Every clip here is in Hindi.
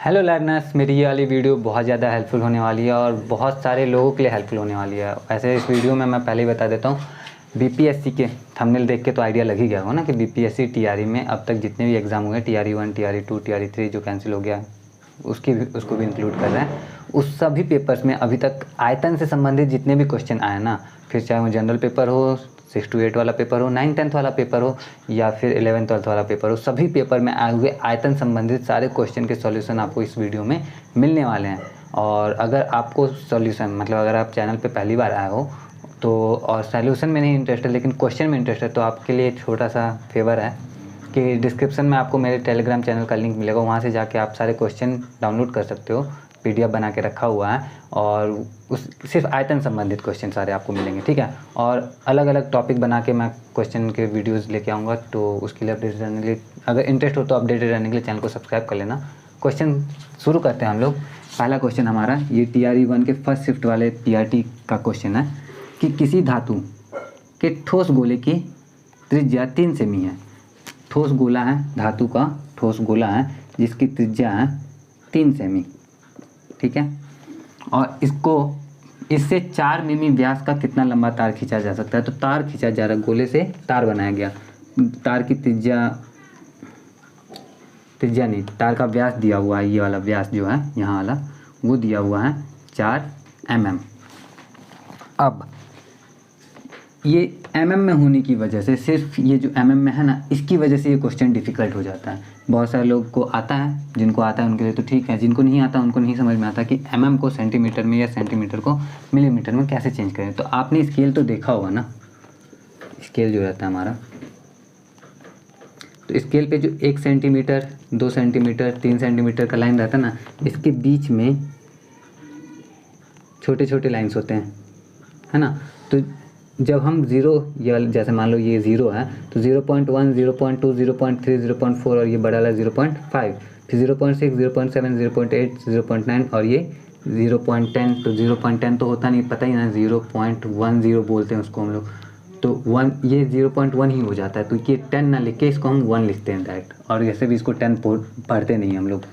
हेलो लर्नर्स, मेरी ये वाली वीडियो बहुत ज़्यादा हेल्पफुल होने वाली है और बहुत सारे लोगों के लिए हेल्पफुल होने वाली है। ऐसे इस वीडियो में मैं पहले ही बता देता हूँ, बीपीएससी के थंबनेल देख के तो आइडिया लग ही गया होगा ना कि बीपीएससी टीआरई में अब तक जितने भी एग्ज़ाम हुए, टीआरई 1, टीआरई 2, टीआरई 3 जो कैंसिल हो गया उसको भी इंक्लूड कर रहे हैं। उस सभी पेपर्स में अभी तक आयतन से संबंधित जितने भी क्वेश्चन आए ना, फिर चाहे वो जनरल पेपर हो, 6 to 8 वाला पेपर हो, 9, 10 वाला पेपर हो या फिर 11, 12 वाला पेपर हो, सभी पेपर में आए हुए आयतन संबंधित सारे क्वेश्चन के सॉल्यूशन आपको इस वीडियो में मिलने वाले हैं। और अगर आपको सॉल्यूशन मतलब अगर आप चैनल पे पहली बार आए हो तो और सॉल्यूशन में नहीं इंटरेस्ट है लेकिन क्वेश्चन में इंटरेस्ट है, तो आपके लिए छोटा सा फेवर है कि डिस्क्रिप्शन में आपको मेरे टेलीग्राम चैनल का लिंक मिलेगा, वहाँ से जाके आप सारे क्वेश्चन डाउनलोड कर सकते हो। पीडीएफ बना के रखा हुआ है और उस सिर्फ आयतन संबंधित क्वेश्चन सारे आपको मिलेंगे, ठीक है। और अलग अलग टॉपिक बना के मैं क्वेश्चन के वीडियोस लेके आऊँगा, तो उसके लिए अपडेटेड रहने के लिए, अगर इंटरेस्ट हो तो अपडेटेड रहने के लिए चैनल को सब्सक्राइब कर लेना। क्वेश्चन शुरू करते हैं हम लोग। पहला क्वेश्चन हमारा ये टीआरई 1 के फर्स्ट शिफ्ट वाले पीआरटी का क्वेश्चन है कि किसी धातु के ठोस गोले की त्रिज्या 3 सेमी है। ठोस गोला है, धातु का ठोस गोला है जिसकी त्रिज्या है 3 सेमी, ठीक है। और इससे 4 मिमी व्यास का कितना लंबा तार खींचा जा सकता है। तो तार खींचा जा रहा है, गोले से तार बनाया गया, तार की त्रिज्या नहीं, तार का व्यास दिया हुआ है, ये वाला व्यास जो है यहाँ वाला वो दिया हुआ है 4 mm। अब ये mm में होने की वजह से, सिर्फ ये जो mm में है ना, इसकी वजह से ये क्वेश्चन डिफ़िकल्ट हो जाता है। बहुत सारे लोग को आता है, जिनको आता है उनके लिए तो ठीक है, जिनको नहीं आता उनको नहीं समझ में आता कि mm को सेंटीमीटर में या सेंटीमीटर को मिलीमीटर में कैसे चेंज करें। तो आपने स्केल तो देखा होगा ना, स्केल जो रहता है हमारा, तो स्केल पे जो 1 सेंटीमीटर, 2 सेंटीमीटर, 3 सेंटीमीटर का लाइन रहता है ना, इसके बीच में छोटे छोटे लाइन्स होते हैं, है ना। तो जब हम ज़ीरो, या जैसे मान लो ये 0 है तो 0.1, 0.2, 0.3, 0.4 और ये बड़ा वाला 0.5, फिर 0.6, 0.7, 0.8, 0.9 और ये 0.10। तो 0.10 तो होता नहीं, पता ही ना, 0.10 बोलते हैं उसको हम लोग, तो 1, ये 0.1 ही हो जाता है। तो ये 10 ना लिख के इसको हम 1 लिखते हैं डायरेक्ट, और वैसे भी इसको 10 पढ़ते नहीं हम लोग,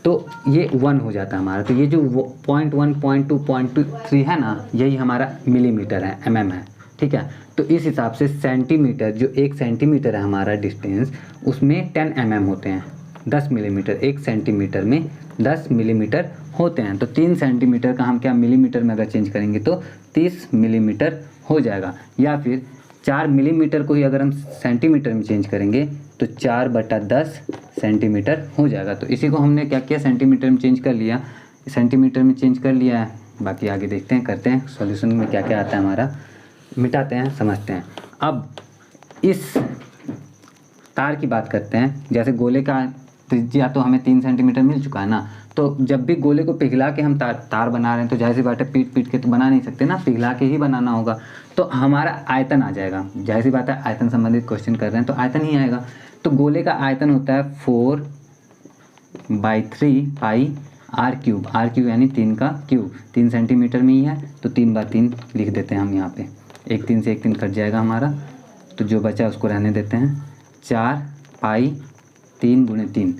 तो ये 1 हो जाता है हमारा। तो ये जो 0.1, 0.2, 0.3 है ना, यही हमारा मिलीमीटर है, mm है, ठीक है। तो इस हिसाब से सेंटीमीटर, जो 1 सेंटीमीटर है हमारा डिस्टेंस, उसमें 10 mm होते हैं। 10 मिलीमीटर, 1 सेंटीमीटर में 10 मिलीमीटर होते हैं। तो 3 सेंटीमीटर का हम क्या मिलीमीटर में अगर चेंज करेंगे तो 30 मिलीमीटर हो जाएगा। या फिर 4 मिलीमीटर को ही अगर हम सेंटीमीटर में चेंज करेंगे तो 4/10 सेंटीमीटर हो जाएगा। तो इसी को हमने क्या किया, सेंटीमीटर में चेंज कर लिया, सेंटीमीटर में चेंज कर लिया है। बाकी आगे देखते हैं, करते हैं सॉल्यूशन में क्या क्या आता है हमारा, मिटाते हैं, समझते हैं। अब इस तार की बात करते हैं। जैसे गोले का त्रिज्या तो हमें 3 सेंटीमीटर मिल चुका है ना, तो जब भी गोले को पिघला के हम तार बना रहे हैं तो जाहिर सी बात है, पीट के तो बना नहीं सकते ना, पिघला के ही बनाना होगा। तो हमारा आयतन आ जाएगा, जाहिर सी बात है, आयतन संबंधित क्वेश्चन कर रहे हैं तो आयतन ही आएगा। तो गोले का आयतन होता है 4/3 पाई r³ r³ यानी 3 का क्यूब। 3 सेंटीमीटर में ही है तो 3/3 लिख देते हैं हम यहाँ पे। 1 3 से 1 3 कट जाएगा हमारा, तो जो बचा उसको रहने देते हैं। 4π3 × 3।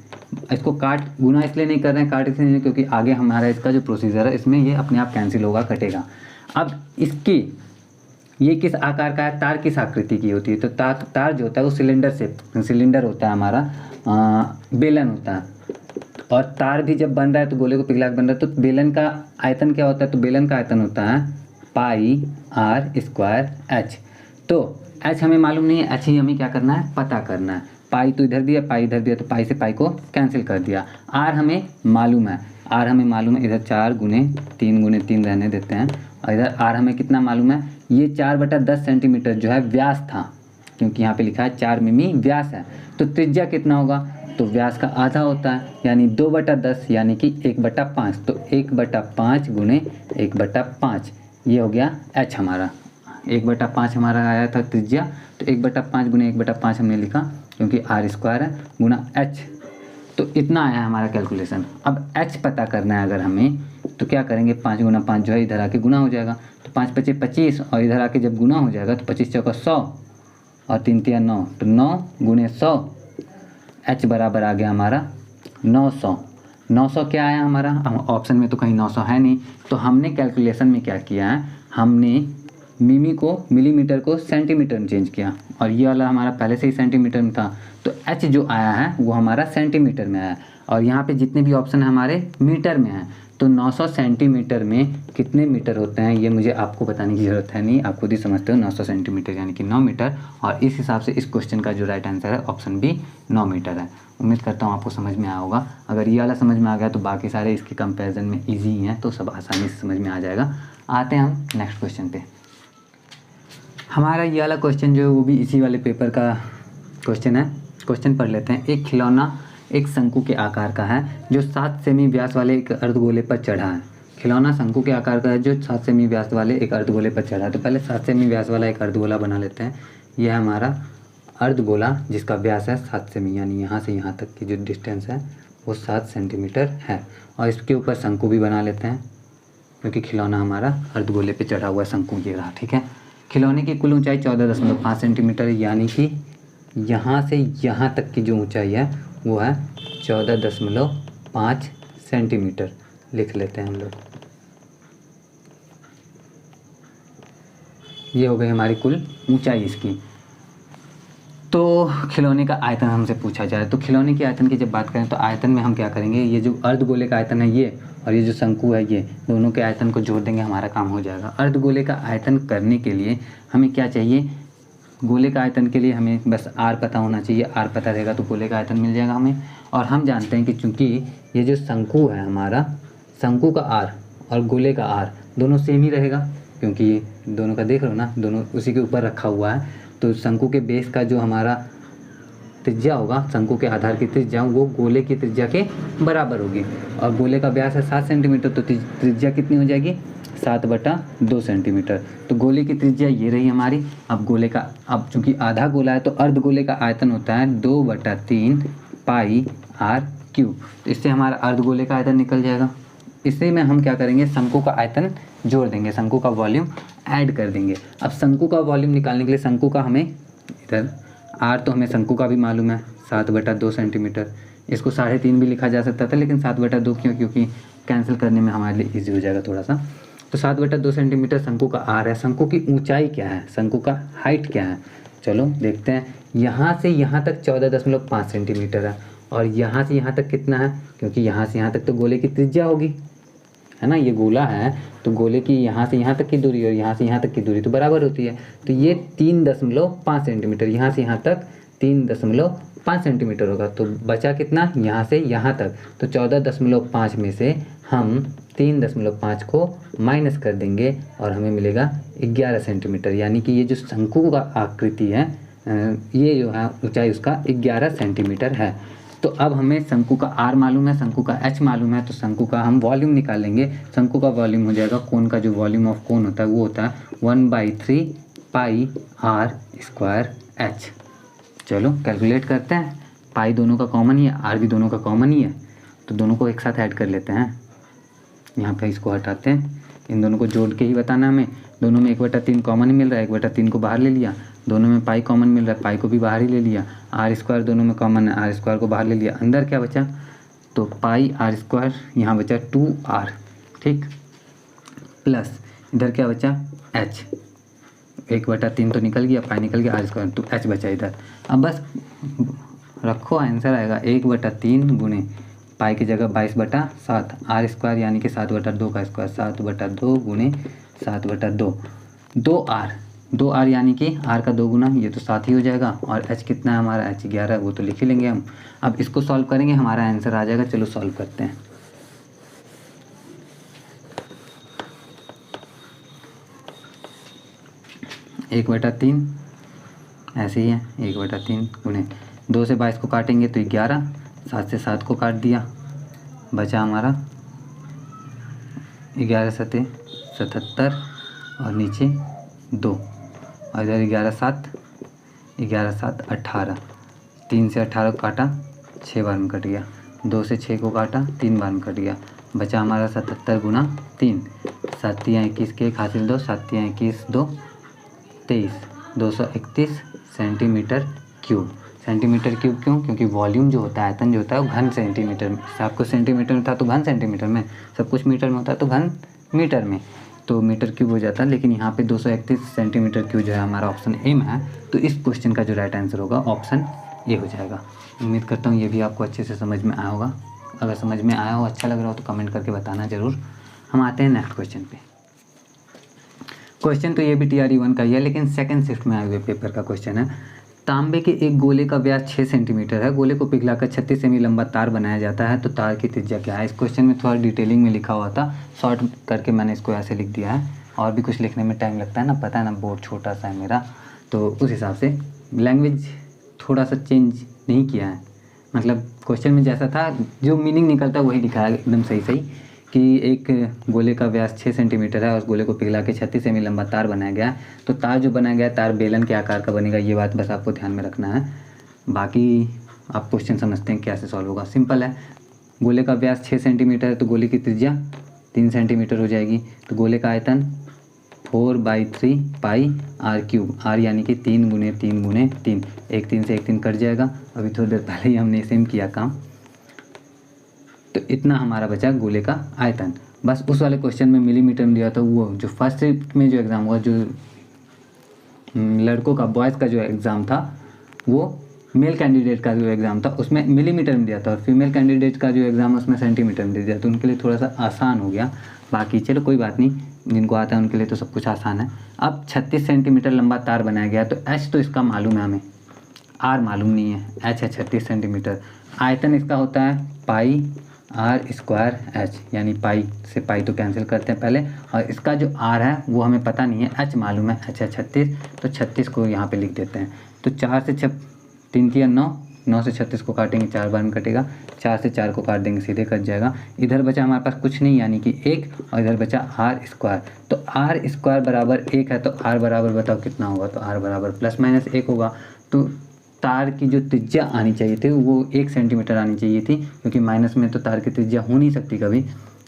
इसको काट गुना इसलिए नहीं कर रहे हैं, काट इसलिए नहीं, क्योंकि आगे हमारा इसका जो प्रोसीजर है इसमें ये अपने आप कैंसिल होगा, कटेगा। अब इसकी ये किस आकार का है, तार किस आकृति की होती है। तो तार जो होता है वो सिलेंडर होता है हमारा, बेलन होता है। और तार भी जब बन रहा है तो गोले को पिघला के बन रहा है, तो बेलन का आयतन क्या होता है, तो बेलन का आयतन होता है πr²h। तो h हमें मालूम नहीं है, h ही हमें क्या करना है, पता करना है। पाई तो इधर दिया, पाई इधर दिया, तो पाई से पाई को कैंसिल कर दिया। r हमें मालूम है, इधर 4 × 3 रहने देते हैं। और इधर r हमें कितना मालूम है, ये 4/10 सेंटीमीटर जो है व्यास था, क्योंकि यहाँ पे लिखा है 4 मिमी व्यास है। तो त्रिज्या कितना होगा, तो व्यास का आधा होता है, यानी 2/10 यानी कि 1/5। तो 1/5 × 1/5 ये हो गया h हमारा। 1/5 हमारा आया था त्रिज्या, तो 1/5 × 1/5 हमने लिखा, क्योंकि r² है गुना h। तो इतना आया हमारा कैलकुलेशन। अब h पता करना है अगर हमें, तो क्या करेंगे, 5 × 5 जो है इधर आके गुना हो जाएगा, तो 5 × 5 = 25, और इधर आके जब गुना हो जाएगा तो 25 × 4 = 100 और 3 × 3 = 9, तो 9 × 100 h बराबर आ गया हमारा 900। 900 क्या आया हमारा, ऑप्शन में तो कहीं 900 है नहीं, तो हमने कैलकुलेशन में क्या किया है, हमने मिलीमीटर को सेंटीमीटर में चेंज किया, और ये वाला हमारा पहले से ही सेंटीमीटर में था, तो एच जो आया है वो हमारा सेंटीमीटर में आया, और यहाँ पे जितने भी ऑप्शन हमारे मीटर में हैं, तो 900 सेंटीमीटर में कितने मीटर होते हैं ये मुझे आपको बताने की ज़रूरत है नहीं, आप खुद ही समझते हो। 900 सेंटीमीटर यानी कि 9 मीटर, और इस हिसाब से इस क्वेश्चन का जो राइट आंसर है ऑप्शन बी 9 मीटर है। उम्मीद करता हूँ आपको समझ में आया होगा। अगर ये वाला समझ में आ गया तो बाकी सारे इसके कंपैरिजन में ईजी ही हैं, तो सब आसानी से समझ में आ जाएगा। आते हैं हम नेक्स्ट क्वेश्चन पे। हमारा ये वाला क्वेश्चन जो है वो भी इसी वाले पेपर का क्वेश्चन है। क्वेश्चन पढ़ लेते हैं। एक खिलौना एक शंकु के आकार का है जो 7 सेमी व्यास वाले एक अर्धगोले पर चढ़ा है। खिलौना शंकु के आकार का है जो 7 सेमी व्यास वाले एक अर्धगोले पर चढ़ा है। तो पहले 7 सेमी व्यास वाला एक अर्धगोला बना लेते हैं। यह है हमारा अर्धगोला जिसका व्यास है 7 सेमी, यानी यहाँ से यहाँ तक की जो डिस्टेंस है वो 7 सेंटीमीटर है। और इसके ऊपर शंकु भी बना लेते हैं क्योंकि खिलौना हमारा अर्धगोले पे चढ़ा हुआ शंकु ये रहा। ठीक है। खिलौने की कुल ऊंचाई 14.5 सेंटीमीटर, यानी कि यहाँ से यहाँ तक की जो ऊंचाई है वो है 14.5 सेंटीमीटर। लिख लेते हैं हम लोग। ये हो गई हमारी कुल ऊंचाई इसकी। तो खिलौने का आयतन हमसे पूछा जाए तो खिलौने के आयतन की जब बात करें तो आयतन में हम क्या करेंगे, ये जो अर्धगोले का आयतन है ये, और ये जो शंकु है ये, दोनों के आयतन को जोड़ देंगे, हमारा काम हो जाएगा। अर्धगोले का आयतन करने के लिए हमें क्या चाहिए, गोले का आयतन के लिए हमें बस आर पता होना चाहिए। आर पता रहेगा तो गोले का आयतन मिल जाएगा हमें। और हम जानते हैं कि चूँकि ये जो शंकु है हमारा, शंकु का आर और गोले का आर दोनों सेम ही रहेगा, क्योंकि ये दोनों का देख रहे हो ना, दोनों उसी के ऊपर रखा हुआ है। तो शंकु के बेस का जो हमारा त्रिज्या होगा, शंकु के आधार की त्रिज्या वो गोले की त्रिज्या के बराबर होगी। और गोले का व्यास है 7 सेंटीमीटर, तो त्रिज्या कितनी हो जाएगी, 7/2 सेंटीमीटर। तो गोले की त्रिज्या ये रही हमारी। अब गोले का, अब चूंकि आधा गोला है तो अर्धगोले का आयतन होता है 2/3 पाई आर क्यूब। तो इससे हमारा अर्धगोले का आयतन निकल जाएगा। इसी में हम क्या करेंगे, शंकु का आयतन जोड़ देंगे, शंकु का वॉल्यूम ऐड कर देंगे। अब शंकु का वॉल्यूम निकालने के लिए शंकु का हमें इधर आर तो हमें शंकु का भी मालूम है 7/2 सेंटीमीटर। इसको 3.5 भी लिखा जा सकता था, लेकिन 7/2 क्यों, क्योंकि कैंसिल करने में हमारे लिए ईजी हो जाएगा थोड़ा सा। तो 7/2 सेंटीमीटर शंकु का आर है। शंकु की ऊंचाई क्या है, शंकु का हाइट क्या है, चलो देखते हैं। यहाँ से यहाँ तक 14.5 सेंटीमीटर है, और यहाँ से यहाँ तक कितना है, क्योंकि यहाँ से यहाँ तक तो गोले की त्रिज्या होगी, है ना। ये गोला है तो गोले की यहाँ से यहाँ तक की दूरी और यहाँ से यहाँ तक की दूरी तो बराबर होती है। तो ये 3.5 सेंटीमीटर, यहाँ से यहाँ तक 3.5 सेंटीमीटर होगा। तो बचा कितना, यहाँ से यहाँ तक। तो 14.5 में से हम 3.5 को माइनस कर देंगे और हमें मिलेगा 11 सेंटीमीटर। यानी कि ये जो शंकु का आकृति है, ये जो है ऊंचाई उसका 11 सेंटीमीटर है। तो अब हमें शंकु का आर मालूम है, शंकु का एच मालूम है, तो शंकु का हम वॉल्यूम निकालेंगे। शंकु का वॉल्यूम हो जाएगा, कोन का जो वॉल्यूम ऑफ कोन होता है वो होता है 1/3 पाई आर स्क्वायर एच। चलो कैलकुलेट करते हैं। पाई दोनों का कॉमन ही है, आर भी दोनों का कॉमन ही है, तो दोनों को एक साथ ऐड कर लेते हैं। यहाँ पे इसको हटाते हैं, इन दोनों को जोड़ के ही बताना हमें। दोनों में 1/3 कॉमन ही मिल रहा है, 1/3 को बाहर ले लिया। दोनों में पाई कॉमन मिल रहा है, पाई को भी बाहर ही ले लिया। आर स्क्वायर दोनों में कॉमन है, आर स्क्वायर को बाहर ले लिया। अंदर क्या बचा, तो पाई आर स्क्वायर, यहाँ बचा 2r, ठीक, प्लस इधर क्या बचा h, 1/3 तो निकल गया, पाई निकल गया, आर स्क्वायर, तो h बचा इधर। अब बस रखो, आंसर आएगा 1/3 गुणे पाई की जगह 22/7, आर स्क्वायर यानी कि 7/2 का स्क्वायर, 7/2 गुणे 7/2, 2r यानी कि r का 2 गुना, ये तो 7 ही हो जाएगा। और h कितना है हमारा, h 11, वो तो लिख ही लेंगे हम। अब इसको सॉल्व करेंगे, हमारा आंसर आ जाएगा। चलो सॉल्व करते हैं। एक बटा 3 ऐसे ही है, 1/3 गुणे 2 से 22 को काटेंगे तो 11, 7 से 7 को काट दिया, बचा हमारा 11 7 77 और नीचे 2, और इधर 11 7 18, 3 से 18 को काटा 6 बार में कट गया, 2 से 6 को काटा 3 बार में कट गया, बचा हमारा 77 गुना 3, 7 × 21 के 1 हासिल 2, 7 × 21 2 23, 231 सेंटीमीटर क्यूब। सेंटीमीटर क्यूब क्यों? क्योंकि वॉल्यूम जो होता है, आयतन जो होता है वो घन सेंटीमीटर में, सब कुछ सेंटीमीटर में था तो घन सेंटीमीटर में, सब कुछ मीटर में होता है तो घन मीटर में, तो मीटर क्यूब हो जाता है। लेकिन यहाँ पे 231 सेंटीमीटर क्यूब जो है हमारा ऑप्शन ए में है, तो इस क्वेश्चन का जो राइट आंसर होगा ऑप्शन ए हो जाएगा। उम्मीद करता हूँ ये भी आपको अच्छे से समझ में आया होगा। अगर समझ में आया हो, अच्छा लग रहा हो तो कमेंट करके बताना ज़रूर। हम आते हैं नेक्स्ट क्वेश्चन पे। क्वेश्चन तो ये भी TRE 1 का ही है, लेकिन सेकंड शिफ्ट में आए हुए पेपर का क्वेश्चन है। तांबे के एक गोले का व्यास 6 सेंटीमीटर है, गोले को पिघलाकर 36 सेमी लंबा तार बनाया जाता है, तो तार की त्रिज्या क्या है? इस क्वेश्चन में थोड़ा डिटेलिंग में लिखा हुआ था, शॉर्ट करके मैंने इसको ऐसे लिख दिया है। और भी कुछ लिखने में टाइम लगता है ना, पता है ना, बोर्ड छोटा सा है मेरा, तो उस हिसाब से लैंग्वेज थोड़ा सा चेंज नहीं किया है। मतलब क्वेश्चन में जैसा था, जो मीनिंग निकलता है वही लिखा है एकदम सही सही, कि एक गोले का व्यास 6 सेंटीमीटर है और उस गोले को पिघला के 36 सेमी लंबा तार बनाया गया है, तो तार जो बनाया गया है तार बेलन के आकार का बनेगा, ये बात बस आपको ध्यान में रखना है। बाकी आप क्वेश्चन समझते हैं कैसे सॉल्व होगा, सिंपल है। गोले का व्यास 6 सेंटीमीटर है तो गोले की त्रिज्या 3 सेंटीमीटर हो जाएगी, तो गोले का आयतन 4/3 पाई आर क्यूब, आर यानी कि 3 × 3 × 3, एक 3 से एक 3 कट जाएगा। अभी थोड़ी देर पहले ही हमने सेम किया काम, तो इतना हमारा बचा गोले का आयतन। बस उस वाले क्वेश्चन में मिलीमीटर में दिया था, वो जो फर्स्ट शिफ्ट में जो एग्ज़ाम हुआ, जो लड़कों का बॉयज़ का जो एग्ज़ाम था, वो मेल कैंडिडेट का जो एग्ज़ाम था उसमें मिलीमीटर में दिया था, और फीमेल कैंडिडेट का जो एग्ज़ाम है उसमें सेंटीमीटर में दे दिया, तो उनके लिए थोड़ा सा आसान हो गया। बाकी चलो कोई बात नहीं, जिनको आता है उनके लिए तो सब कुछ आसान है। अब 36 सेंटीमीटर लंबा तार बनाया गया, तो एच तो इसका मालूम है हमें, आर मालूम नहीं है, एच है 36 सेंटीमीटर। आयतन इसका होता है पाई r² h, यानी पाई से पाई तो कैंसिल करते हैं पहले, और इसका जो r है वो हमें पता नहीं है, h मालूम है, h है 36, तो 36 को यहाँ पे लिख देते हैं। तो 4 से 3 × 9, 9 से 36 को काटेंगे 4 बार में कटेगा, 4 से 4 को काट देंगे सीधे कट जाएगा। इधर बचा हमारे पास कुछ नहीं यानी कि 1, और इधर बचा r², तो r² बराबर 1 है, तो r बराबर बताओ कितना होगा? तो r बराबर ±1 होगा। तो तार की जो त्रिज्या आनी चाहिए थी वो 1 सेंटीमीटर आनी चाहिए थी, क्योंकि माइनस में तो तार की त्रिज्या हो नहीं सकती कभी,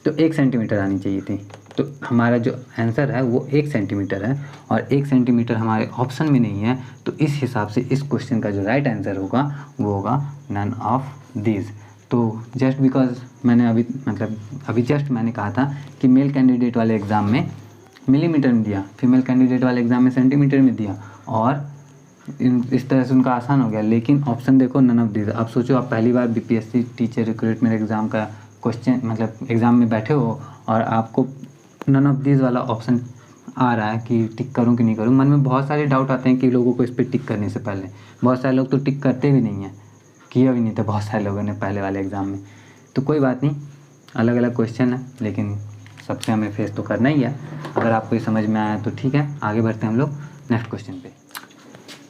तो 1 सेंटीमीटर आनी चाहिए थी। तो हमारा जो आंसर है वो 1 सेंटीमीटर है, और 1 सेंटीमीटर हमारे ऑप्शन में नहीं है, तो इस हिसाब से इस क्वेश्चन का जो राइट आंसर होगा वो होगा नन ऑफ दीज। तो जस्ट बिकॉज मैंने अभी जस्ट मैंने कहा था कि मेल कैंडिडेट वाले एग्ज़ाम में मिलीमीटर में दिया, फीमेल कैंडिडेट वाले एग्ज़ाम में सेंटीमीटर में दिया, और इस तरह से उनका आसान हो गया। लेकिन ऑप्शन देखो नन ऑफ दीज। आप सोचो, आप पहली बार BPSC टीचर रिक्रूटमेंट एग्ज़ाम का क्वेश्चन एग्ज़ाम में बैठे हो और आपको नन ऑफ दीज वाला ऑप्शन आ रहा है कि टिक करूं कि नहीं करूं। मन में बहुत सारे डाउट आते हैं कि लोगों को इस पर टिक करने से पहले, बहुत सारे लोग तो टिक करते भी नहीं हैं, किया भी नहीं था बहुत सारे लोगों ने पहले वाले एग्ज़ाम में। तो कोई बात नहीं, अलग अलग क्वेश्चन है, लेकिन सबसे हमें फेस तो करना ही है। अगर आपको ये समझ में आया तो ठीक है, आगे बढ़ते हैं हम लोग नेक्स्ट क्वेश्चन पे।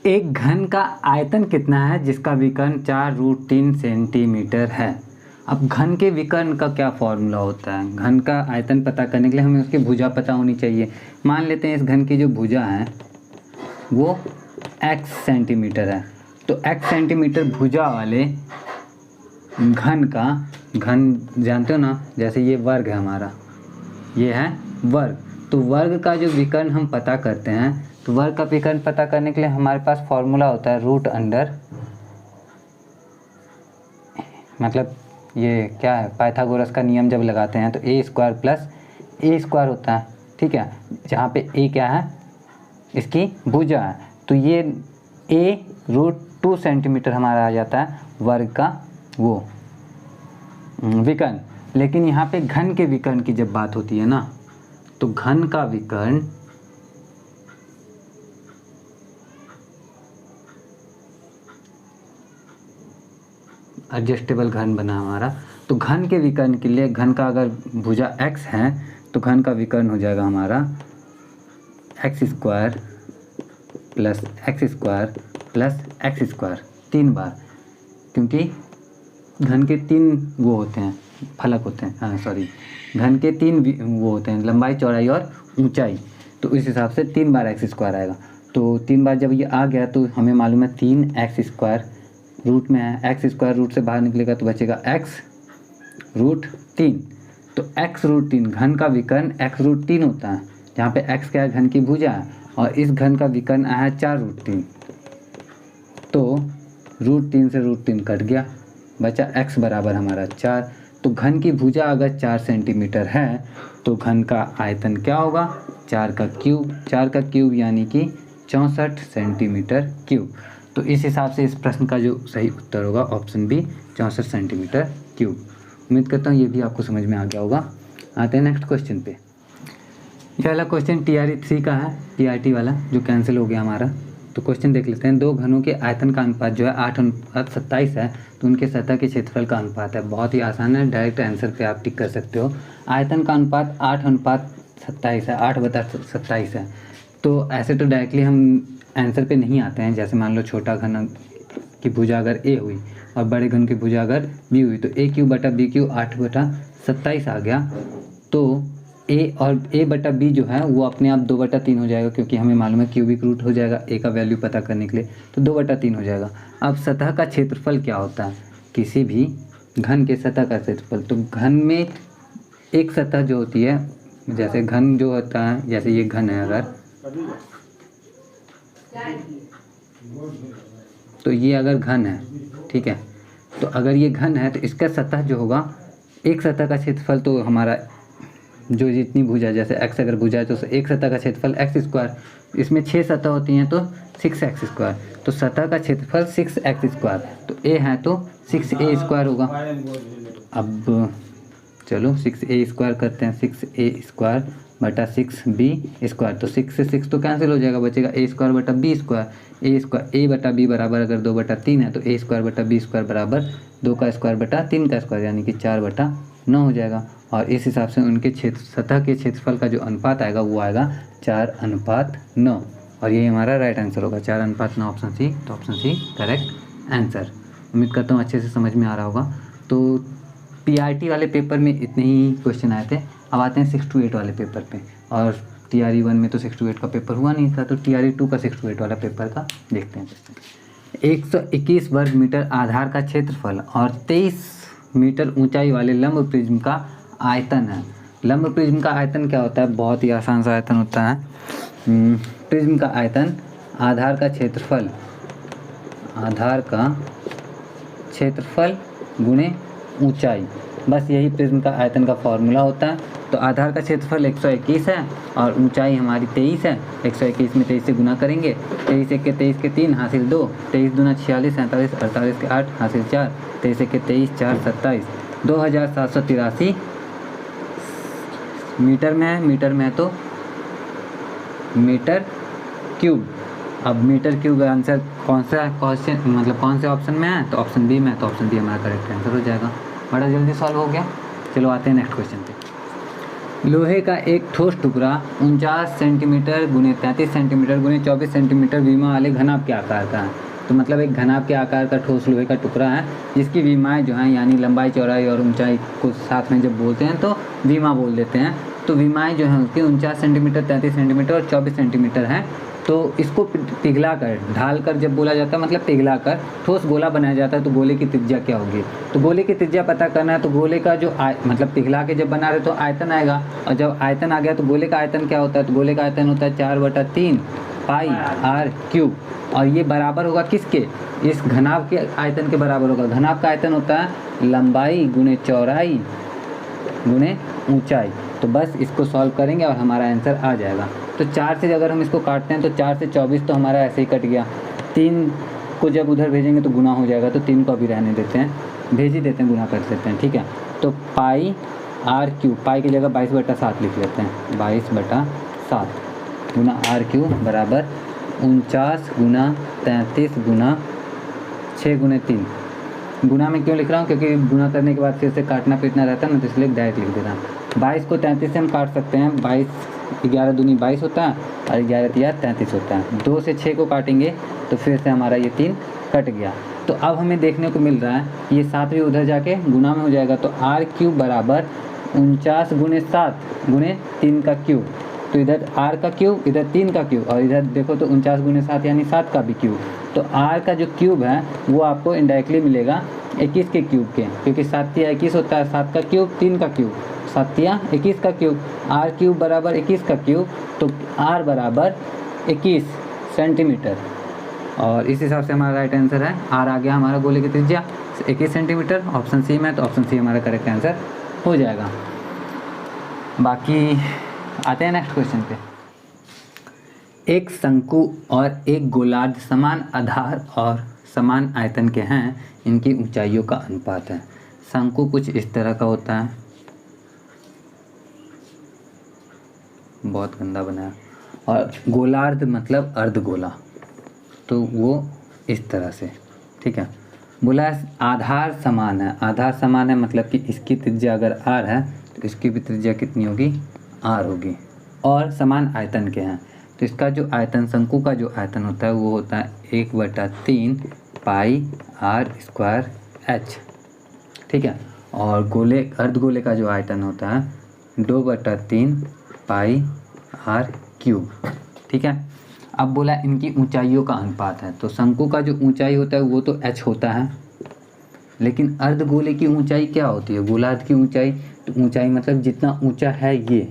एक घन का आयतन कितना है जिसका विकर्ण 4√3 सेंटीमीटर है? अब घन के विकर्ण का क्या फॉर्मूला होता है? घन का आयतन पता करने के लिए हमें उसकी भुजा पता होनी चाहिए। मान लेते हैं इस घन की जो भुजा है वो x सेंटीमीटर है, तो x सेंटीमीटर भुजा वाले घन का, घन जानते हो ना, जैसे ये वर्ग है हमारा, ये है वर्ग, तो वर्ग का जो विकर्ण हम पता करते हैं, तो वर्ग का विकर्ण पता करने के लिए हमारे पास फॉर्मूला होता है √, मतलब ये क्या है, पाइथागोरस का नियम जब लगाते हैं तो a² + a² होता है, ठीक है, जहाँ पे a क्या है, इसकी भुजा है, तो ये a√2 सेंटीमीटर हमारा आ जाता है वर्ग का वो विकर्ण। लेकिन यहाँ पे घन के विकर्ण की जब बात होती है ना, तो घन का विकर्ण एडजस्टेबल घन बना हमारा, तो घन के विकर्ण के लिए, घन का अगर भुजा x है तो घन का विकर्ण हो जाएगा हमारा x² + x² + x², 3 बार, क्योंकि घन के 3 वो होते हैं, फलक होते हैं, हाँ सॉरी, घन के 3 वो होते हैं, लंबाई, चौड़ाई और ऊंचाई, तो इस हिसाब से 3 बार x² आएगा। तो 3 बार जब ये आ गया तो हमें मालूम है 3x², रूट में है, x² रूट से बाहर निकलेगा तो बचेगा x√3, तो x√3 घन का विकर्ण x√3 होता है, जहाँ पे x क्या है, घन की भुजा है, और इस घन का विकर्ण आया है 4√3, तो √3 से √3 कट गया, बचा x बराबर हमारा 4। तो घन की भुजा अगर 4 सेंटीमीटर है तो घन का आयतन क्या होगा? 4 का क्यूब यानी कि 64 सेंटीमीटर क्यूब। तो इस हिसाब से इस प्रश्न का जो सही उत्तर होगा ऑप्शन बी 64 सेंटीमीटर क्यूब। उम्मीद करता हूँ ये भी आपको समझ में आ गया होगा। आते हैं नेक्स्ट क्वेश्चन पे। ये वाला क्वेश्चन TRE 3 का है, TRT वाला जो कैंसिल हो गया हमारा। तो क्वेश्चन देख लेते हैं। 2 घनों के आयतन का अनुपात जो है 8:27 है, तो उनके सतह के क्षेत्रफल का अनुपात है। बहुत ही आसान है, डायरेक्ट आंसर पे आप टिक कर सकते हो। आयतन का अनुपात 8:27 है, 8/27 है। तो ऐसे तो डायरेक्टली हम आंसर पे नहीं आते हैं। जैसे मान लो छोटा घन की भुजा अगर a हुई और बड़े घन की भुजा अगर b हुई, तो a³ / b³ 8/27 आ गया। तो a और a/b जो है वो अपने आप 2/3 हो जाएगा, क्योंकि हमें मालूम है क्यूबिक रूट हो जाएगा a का वैल्यू पता करने के लिए, तो 2/3 हो जाएगा। अब सतह का क्षेत्रफल क्या होता है? किसी भी घन के सतह का क्षेत्रफल, तो घन में एक सतह जो होती है, जैसे घन जो होता है, जैसे ये घन है अगर, तो ये अगर घन है, ठीक है, तो अगर ये घन है तो इसका सतह जो होगा, एक सतह का क्षेत्रफल तो हमारा जो जितनी भुजा, जैसे x अगर भुजा है तो एक सतह का क्षेत्रफल x², इसमें 6 सतह होती हैं तो 6x², तो सतह का क्षेत्रफल 6x², तो a है तो 6a² होगा। अब चलो 6a² करते हैं, 6a² बटा 6b², तो 6 से 6 तो कैंसिल हो जाएगा, बचेगा a² बटा b², a बटा b बराबर अगर 2/3 है तो a² बटा b² बराबर 2 का स्क्वायर बटा 3 का स्क्वायर, यानी कि 4/9 हो जाएगा। और इस हिसाब से उनके सतह के क्षेत्रफल का जो अनुपात आएगा वो आएगा 4:9, और ये हमारा राइट आंसर होगा 4:9, ऑप्शन सी। तो ऑप्शन सी करेक्ट आंसर। उम्मीद करता हूँ अच्छे से समझ में आ रहा होगा। तो PRT वाले पेपर में इतने ही क्वेश्चन आए थे। अब आते हैं 6 to 8 वाले पेपर पे, और TRE 1 में तो 6 to 8 का पेपर हुआ नहीं था, तो TRE 2 का 6 to 8 वाला पेपर का देखते हैं क्वेश्चन। 121 वर्ग मीटर आधार का क्षेत्रफल और 23 मीटर ऊंचाई वाले लंब प्रिज्म का आयतन है। लंब प्रिज्म का आयतन क्या होता है? बहुत ही आसान सा आयतन होता है। प्रिज्म का आयतन आधार का क्षेत्रफल गुणे ऊंचाई, बस यही प्रिज्म का आयतन का फॉर्मूला होता है। तो आधार का क्षेत्रफल 121 है और ऊंचाई हमारी 23 है। 121 में 23 से गुना करेंगे, 23 1 के 23 के 3 हासिल 2, 23 दूना 46, 47, 48 के 8 हासिल 4, 23 1 के 23, 4 27, 2783 मीटर में है। मीटर में है तो मीटर क्यूब। अब मीटर क्यूब का आंसर कौन सा क्वेश्चन, मतलब कौन से ऑप्शन में है? तो ऑप्शन बी में है, तो ऑप्शन बी हमारा करेक्ट आंसर हो जाएगा। बड़ा जल्दी सॉल्व हो गया। चलो आते हैं नेक्स्ट क्वेश्चन पे। लोहे का एक ठोस टुकड़ा 49 सेंटीमीटर गुने 33 सेंटीमीटर गुने 24 सेंटीमीटर विमा वाले घनाभ के आकार का है। तो मतलब एक घनाभ के आकार का ठोस लोहे का टुकड़ा है जिसकी विमाएँ जो हैं, यानी लंबाई चौड़ाई और ऊंचाई को साथ में जब बोलते हैं तो विमा बोल देते हैं। तो विमाएँ जो हैं उसकी 49 सेंटीमीटर, 33 सेंटीमीटर और 24 सेंटीमीटर हैं। तो इसको पिघला कर, ढाल कर जब बोला जाता है, मतलब पिघला कर ठोस गोला बनाया जाता है, तो गोले की त्रिज्या क्या होगी? तो गोले की त्रिज्या पता करना है, तो गोले का जो मतलब पिघला के जब बना रहे तो आयतन आएगा, और जब आयतन आ गया तो गोले का आयतन क्या होता है? तो गोले का आयतन होता है 4/3 पाई r³, और ये बराबर होगा किसके? इस घनाभ के आयतन के बराबर होगा। घनाभ का आयतन होता है लंबाई गुने चौड़ाई गुने ऊंचाई। तो बस इसको सॉल्व करेंगे और हमारा आंसर आ जाएगा। तो 4 से अगर हम इसको काटते हैं तो 4 से 24 तो हमारा ऐसे ही कट गया। 3 को जब उधर भेजेंगे तो गुना हो जाएगा, तो 3 को अभी रहने देते हैं, भेज ही देते हैं, गुना कर देते हैं, ठीक है। तो पाई r³ पाई की जगह 22/7 लिख लेते हैं, 22/7 गुना r³ बराबर 49 गुना 33 गुना 6 गुने 3। गुना में क्यों लिख रहा हूँ? क्योंकि गुना करने के बाद फिर से काटना पीटना रहता है ना, तो इसलिए डायरेक्ट लिख देता हूँ। 22 को 33 से हम काट सकते हैं, 22 11 दूनी 22 होता है और 11 तिया 33 होता है। 2 से 6 को काटेंगे तो फिर से हमारा ये 3 कट गया। तो अब हमें देखने को मिल रहा है ये 7 भी उधर जाके गुना में हो जाएगा, तो r³ बराबर 49 गुने 7 गुने 3 का क्यूब। तो इधर r का क्यूब, इधर 3 का क्यूब, और इधर देखो तो 49 गुने 7 यानी 7 का भी क्यूब। तो r का जो क्यूब है वो आपको इनडायरेक्टली मिलेगा 21 के क्यूब के, क्योंकि 7 तिया 21 होता है, 7 का क्यूब 3 का क्यूब, 7 तिया 21 का क्यूब। r³ बराबर 21 का क्यूब, तो r बराबर 21 सेंटीमीटर। और इस हिसाब से हमारा राइट आंसर है आर आ गया हमारा गोले की त्रिज्या 21 सेंटीमीटर। ऑप्शन सी में, तो ऑप्शन सी हमारा करेक्ट आंसर हो जाएगा। बाकी आते हैं नेक्स्ट क्वेश्चन पे। एक शंकु और एक गोलार्ध समान आधार और समान आयतन के हैं, इनकी ऊंचाइयों का अनुपात है। शंकु कुछ इस तरह का होता है, बहुत गंदा बनाया, और गोलार्ध मतलब अर्धगोला, तो वो इस तरह से, ठीक है। बोला आधार समान है, आधार समान है मतलब कि इसकी त्रिज्या अगर r है तो इसकी भी त्रिज्या कितनी होगी, r होगी, और समान आयतन के हैं। तो इसका जो आयतन, शंकु का जो आयतन होता है वो होता है 1/3 पाई r स्क्वायर h, ठीक है। और गोले, अर्धगोले का जो आयतन होता है 2/3 पाई r क्यूब, ठीक है। अब बोला इनकी ऊंचाइयों का अनुपात है, तो शंकु का जो ऊंचाई होता है वो तो h होता है, लेकिन अर्धगोले की ऊंचाई क्या होती है, गोलार्ध की ऊंचाई, तो ऊंचाई मतलब जितना ऊंचा है ये,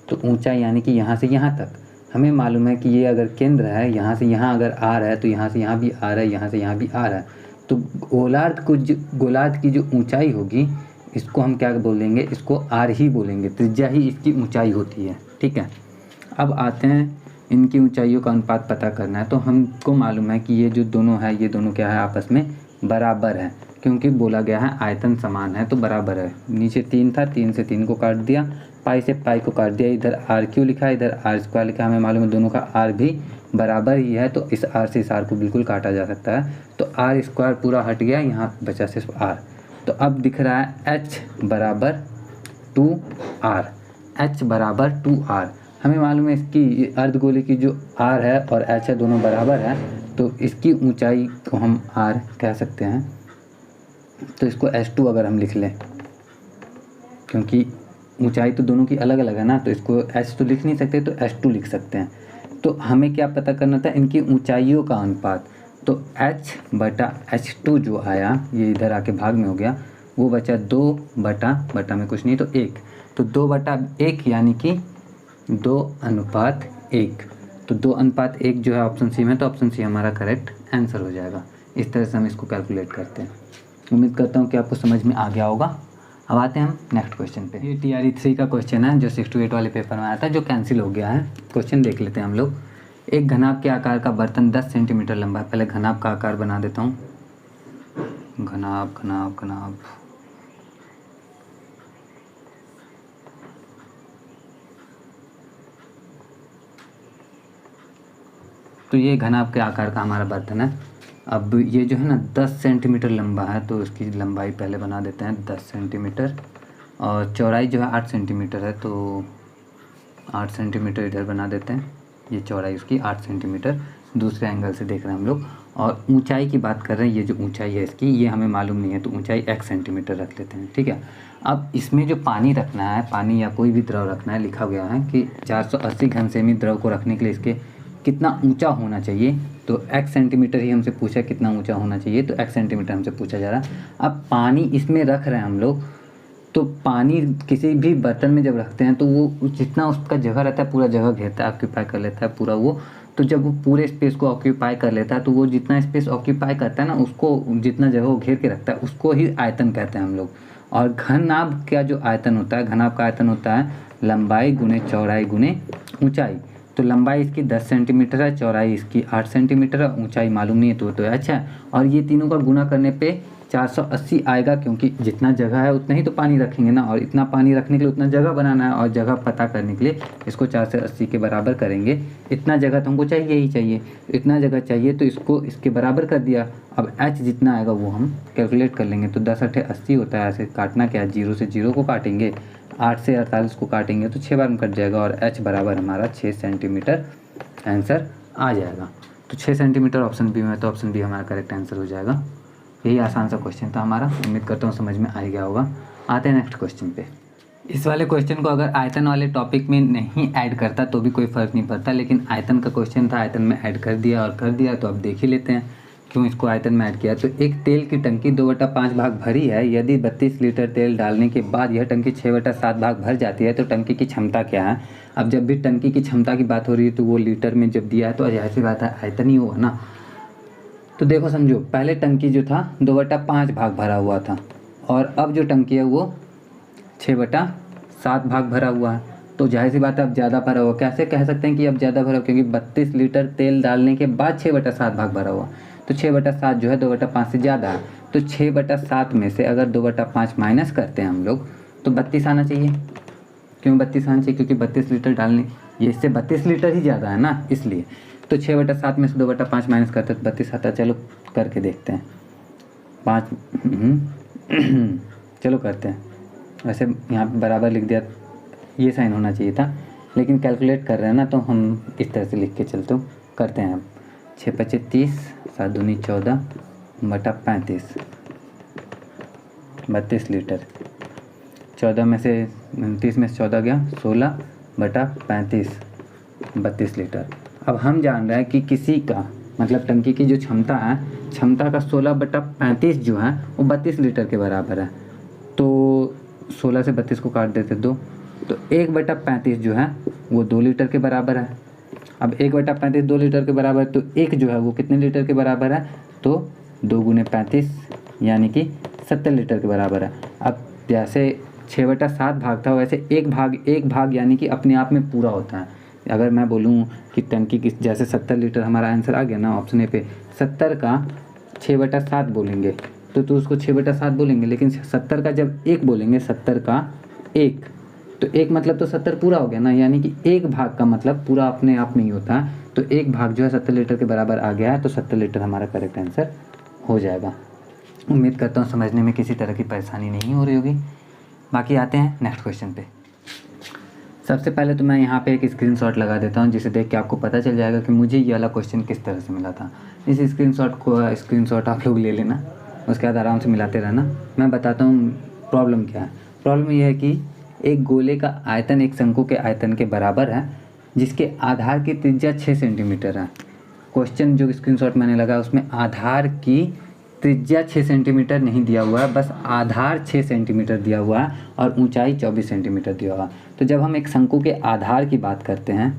तो ऊंचाई यानी कि यहाँ से यहाँ तक। हमें मालूम है कि ये अगर केंद्र है, यहाँ से यहाँ अगर r है तो यहाँ से यहाँ भी r है, यहाँ से यहाँ भी r है, तो गोलार्ध की जो ऊंचाई होगी इसको हम क्या बोलेंगे, इसको r ही बोलेंगे, त्रिज्या ही इसकी ऊंचाई होती है, ठीक है। अब आते हैं इनकी ऊंचाइयों का अनुपात पता करना है, तो हमको मालूम है कि ये जो दोनों है, ये दोनों क्या है, आपस में बराबर है, क्योंकि बोला गया है आयतन समान है तो बराबर है। नीचे 3 था, 3 से 3 को काट दिया, पाई से पाई को काट दिया, इधर r क्यू लिखा है, इधर r स्क्वायर लिखा है, हमें मालूम है दोनों का r भी बराबर ही है, तो इस r से इस r को बिल्कुल काटा जा सकता है, तो r स्क्वायर पूरा हट गया, यहाँ बचा सिर्फ r। तो अब दिख रहा है h बराबर 2r, h बराबर 2r। हमें मालूम है इसकी अर्धगोले की जो r है और h है दोनों बराबर है, तो इसकी ऊंचाई को हम r कह सकते हैं, तो इसको h2 अगर हम लिख लें, क्योंकि ऊंचाई तो दोनों की अलग अलग है ना, तो इसको h तो लिख नहीं सकते, तो h2 लिख सकते हैं। तो हमें क्या पता करना था, इनकी ऊंचाइयों का अनुपात, तो h/h2 जो आया, ये इधर आके भाग में हो गया, वो बचा 2/बटा में कुछ नहीं तो 1, तो 2/1 यानी कि 2:1, तो 2:1 जो है ऑप्शन सी में, तो ऑप्शन सी हमारा करेक्ट आंसर हो जाएगा। इस तरह से हम इसको कैलकुलेट करते हैं। उम्मीद करता हूँ कि आपको समझ में आ गया होगा। अब आते हैं हम नेक्स्ट क्वेश्चन पे। ये TRE 3 का क्वेश्चन है जो 6 to 8 वाले पेपर में आया था, जो कैंसिल हो गया है। क्वेश्चन देख लेते हैं हम लोग। एक घनाभ के आकार का बर्तन 10 सेंटीमीटर लंबा है। पहले घनाभ का आकार बना देता हूँ। घनाभ तो ये घनाभ के आकार का हमारा बर्तन है। अब ये जो है ना 10 सेंटीमीटर लंबा है, तो इसकी लंबाई पहले बना देते हैं 10 सेंटीमीटर, और चौड़ाई जो है 8 सेंटीमीटर है, तो 8 सेंटीमीटर इधर बना देते हैं। ये चौड़ाई उसकी 8 सेंटीमीटर, दूसरे एंगल से देख रहे हैं हम लोग। और ऊंचाई की बात कर रहे हैं, ये जो ऊंचाई है इसकी, ये हमें मालूम नहीं है, तो ऊंचाई x सेंटीमीटर रख लेते हैं, ठीक है। अब इसमें जो पानी रखना है, पानी या कोई भी द्रव रखना है, लिखा गया है कि 480 घन सेमी द्रव को रखने के लिए इसके कितना ऊंचा होना चाहिए, तो x सेंटीमीटर ही हमसे पूछा कितना ऊंचा होना चाहिए, तो x सेंटीमीटर हमसे पूछा जा रहा है। अब पानी इसमें रख रहे हैं हम लोग, तो पानी किसी भी बर्तन में जब रखते हैं तो वो जितना उसका जगह रहता है पूरा जगह घेरता है, ऑक्यूपाई कर लेता है पूरा वो। तो जब वो पूरे स्पेस को ऑक्यूपाई कर लेता है, तो वो जितना स्पेस ऑक्यूपाई करता है ना, उसको जितना जगह वो घेर के रखता है उसको ही आयतन कहते हैं हम लोग। और घनाभ का जो आयतन होता है, घनाभ का आयतन होता है लंबाई गुने चौड़ाई गुने ऊंचाई। तो लंबाई इसकी 10 सेंटीमीटर है, चौड़ाई इसकी 8 सेंटीमीटर है, ऊंचाई मालूम नहीं है तो अच्छा है। और ये तीनों का गुना करने पे 480 आएगा, क्योंकि जितना जगह है उतना ही तो पानी रखेंगे ना, और इतना पानी रखने के लिए उतना जगह बनाना है, और जगह पता करने के लिए इसको 4 से 80 के बराबर करेंगे। इतना जगह तो हमको चाहिए ही चाहिए, इतना जगह चाहिए तो इसको इसके बराबर कर दिया। अब h जितना आएगा वो हम कैलकुलेट कर लेंगे, तो 10 8 80 होता है। ऐसे काटना क्या है, 0 से 0 को काटेंगे, 8 से 48 को काटेंगे तो 6 बार में कट जाएगा, और h बराबर हमारा 6 सेंटीमीटर आंसर आ जाएगा। तो 6 सेंटीमीटर ऑप्शन बी में, तो ऑप्शन बी हमारा करेक्ट आंसर हो जाएगा। यही आसान सा क्वेश्चन था हमारा, उम्मीद करता हूँ समझ में आ गया होगा। आते हैं नेक्स्ट क्वेश्चन पे। इस वाले क्वेश्चन को अगर आयतन वाले टॉपिक में नहीं ऐड करता तो भी कोई फ़र्क नहीं पड़ता, लेकिन आयतन का क्वेश्चन था, आयतन में ऐड कर दिया, तो अब देख ही लेते हैं क्यों इसको आयतन में ऐड किया। तो एक तेल की टंकी 2/5 भाग भरी है। यदि 32 लीटर तेल डालने के बाद यह टंकी 6/7 भाग भर जाती है तो टंकी की क्षमता क्या है। अब जब भी टंकी की क्षमता की बात हो रही है तो वो लीटर में जब दिया है तो जाहिर सी बात है आयतन ही होगा ना। तो देखो समझो, पहले टंकी जो था 2/5 भाग भरा हुआ था और अब जो टंकी है वो 6/7 भाग भरा हुआ है। तो जाहिर सी बात है अब ज़्यादा भरा हुआ। कैसे कह सकते हैं कि अब ज़्यादा भरा हुआ? क्योंकि 32 लीटर तेल डालने के बाद 6/7 भाग भरा हुआ। तो 6/7 जो है 2/5 से ज़्यादा है। तो 6/7 में से अगर 2/5 माइनस करते हैं हम लोग तो 32 आना चाहिए। क्यों 32 आना चाहिए? क्योंकि 32 लीटर डालने, ये इससे 32 लीटर ही ज़्यादा है ना, इसलिए। तो 6/7 में से 2/5 माइनस करते हैं तो 32 आता है। चलो करके देखते हैं। 5 चलो करते हैं। वैसे यहाँ पे बराबर लिख दिया, ये साइन होना चाहिए था, लेकिन कैलकुलेट कर रहे हैं ना तो हम इस तरह से लिख के चलते हो करते हैं। 6×5 30, 7 दूनी 14 बटा 35, 32 लीटर। 14 में से 30 में से 14 गया 16/35, 32 लीटर। अब हम जान रहे हैं कि किसी का मतलब टंकी की जो क्षमता है, क्षमता का 16/35 जो है वो 32 लीटर के बराबर है। तो 16 से 32 को काट देते 2, तो 1/35 जो है वो 2 लीटर के बराबर है। अब 1/35 2 लीटर के बराबर है, तो एक जो है वो कितने लीटर के बराबर है? तो 2 × 35 यानी कि 70 लीटर के बराबर है। अब जैसे 6/7 भाग था, वैसे एक भाग यानी कि अपने आप में पूरा होता है। अगर मैं बोलूँ कि टंकी की जैसे 70 लीटर हमारा आंसर आ गया ना ऑप्शन ए पे, 70 का 6/7 बोलेंगे तो उसको 6/7 बोलेंगे, लेकिन 70 का जब 1 बोलेंगे, 70 का 1, तो 1 मतलब तो 70 पूरा हो गया ना, यानी कि एक भाग का मतलब पूरा अपने आप में ही होता है। तो एक भाग जो है 70 लीटर के बराबर आ गया है, तो 70 लीटर हमारा करेक्ट आंसर हो जाएगा। उम्मीद करता हूँ समझने में किसी तरह की परेशानी नहीं हो रही होगी। बाकी आते हैं नेक्स्ट क्वेश्चन पे। सबसे पहले तो मैं यहाँ पे एक स्क्रीनशॉट लगा देता हूँ, जिसे देख के आपको पता चल जाएगा कि मुझे ये वाला क्वेश्चन किस तरह से मिला था। इस स्क्रीनशॉट आप लोग ले लेना, उसके बाद आराम से मिलाते रहना। मैं बताता हूँ प्रॉब्लम क्या है। प्रॉब्लम ये है कि एक गोले का आयतन एक शंकु के आयतन के बराबर है, जिसके आधार की त्रिज्या 6 सेंटीमीटर है। क्वेश्चन जो स्क्रीनशॉट मैंने लगा उसमें आधार की त्रिज्या 6 सेंटीमीटर नहीं दिया हुआ है, बस आधार 6 सेंटीमीटर दिया हुआ है और ऊंचाई 24 सेंटीमीटर दिया हुआ है। तो जब हम एक शंकु के आधार की बात करते हैं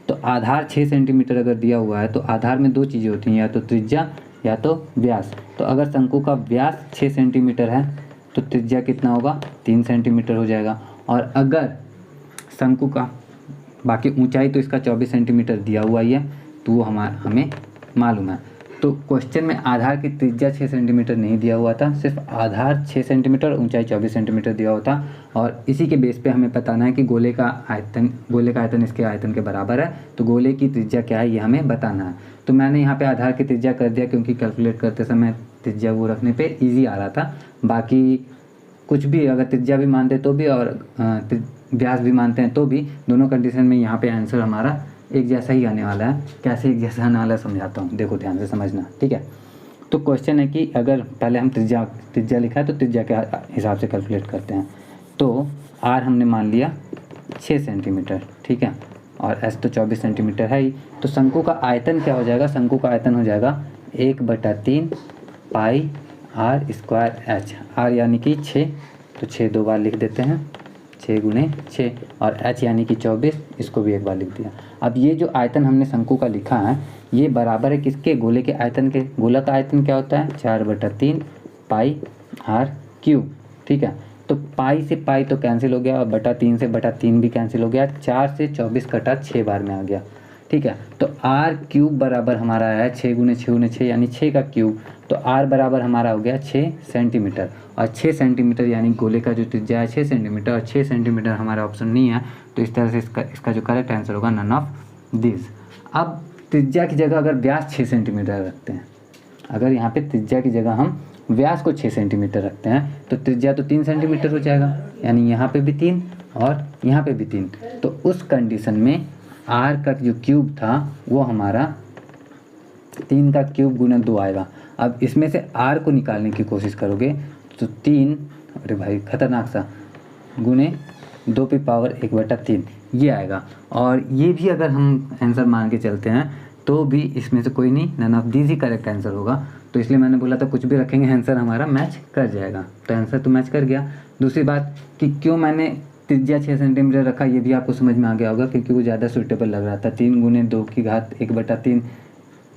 तो आधार 6 सेंटीमीटर अगर दिया हुआ है तो आधार में दो चीज़ें होती हैं, या तो त्रिज्या या तो व्यास। तो अगर शंकु का व्यास 6 सेंटीमीटर है तो त्रिज्या कितना होगा? 3 सेंटीमीटर हो जाएगा। और अगर शंकु का बाकी ऊंचाई तो इसका 24 सेंटीमीटर दिया हुआ ही है, तो वो हमें मालूम है। तो क्वेश्चन में आधार की त्रिज्या 6 सेंटीमीटर नहीं दिया हुआ था, सिर्फ आधार 6 सेंटीमीटर ऊंचाई 24 सेंटीमीटर दिया होता, और इसी के बेस पे हमें बताना है कि गोले का आयतन इसके आयतन के बराबर है, तो गोले की त्रिज्या क्या है ये हमें बताना है। तो मैंने यहाँ पे आधार की त्रिज्या कर दिया, क्योंकि कैलकुलेट करते समय त्रिज्या वो रखने पर ईजी आ रहा था। बाकी कुछ भी अगर त्रिज्या भी मानते तो भी और व्यास भी मानते हैं तो भी, दोनों कंडीशन में यहाँ पे आंसर हमारा एक जैसा ही आने वाला है। कैसे एक जैसा आने वाला है समझाता हूँ, देखो ध्यान से समझना, ठीक है। तो क्वेश्चन है कि अगर पहले हम त्रिज्या लिखा है तो त्रिज्या के हिसाब से कैलकुलेट करते हैं। तो आर हमने मान लिया 6 सेंटीमीटर, ठीक है, और एस तो 24 सेंटीमीटर है ही। तो शंकु का आयतन क्या हो जाएगा? शंकु का आयतन हो जाएगा 1/3 पाई आर स्क्वायर एच। आर यानी कि 6, तो 6 2 बार लिख देते हैं, 6 × 6, और एच यानी कि 24, इसको भी एक बार लिख दिया। अब ये जो आयतन हमने शंकु का लिखा है ये बराबर है किसके? गोले के आयतन के। गोला का आयतन क्या होता है? 4/3 पाई आर क्यूब, ठीक है। तो पाई से पाई तो कैंसिल हो गया, और बटा 3 से बटा 3 भी कैंसिल हो गया, 4 से 24 कटा 6 बार में आ गया, ठीक है। तो आर क्यूब बराबर हमारा है 6 × 6 × 6 यानी 6 का क्यूब। तो आर बराबर हमारा हो गया 6 सेंटीमीटर, और 6 सेंटीमीटर यानी गोले का जो त्रिज्या है 6 सेंटीमीटर, और 6 सेंटीमीटर हमारा ऑप्शन नहीं है। तो इस तरह से इसका जो करेक्ट आंसर होगा नन ऑफ दिस। अब त्रिज्या की जगह अगर व्यास 6 सेंटीमीटर रखते हैं, अगर यहाँ पे त्रिज्या की जगह हम व्यास को 6 सेंटीमीटर रखते हैं तो त्रिज्या तो 3 सेंटीमीटर हो जाएगा, यानी यहाँ पे भी 3 और यहाँ पे भी 3। तो उस कंडीशन में आर का जो क्यूब था वो हमारा 3 का क्यूब गुना 2 आएगा। अब इसमें से आर को निकालने की कोशिश करोगे तो 3, अरे भाई खतरनाक सा, गुने 2 की पावर 1/3 ये आएगा। और ये भी अगर हम आंसर मान के चलते हैं तो भी इसमें से कोई नहीं, नन ऑफ दीज ही करेक्ट आंसर होगा। तो इसलिए मैंने बोला था कुछ भी रखेंगे आंसर हमारा मैच कर जाएगा। तो आंसर तो मैच कर गया। दूसरी बात कि क्यों मैंने त्रिज्या 6 सेंटीमीटर रखा ये भी आपको समझ में आ गया होगा, क्योंकि वो ज़्यादा सूटेबल लग रहा था। 3 × 2 की घात 1/3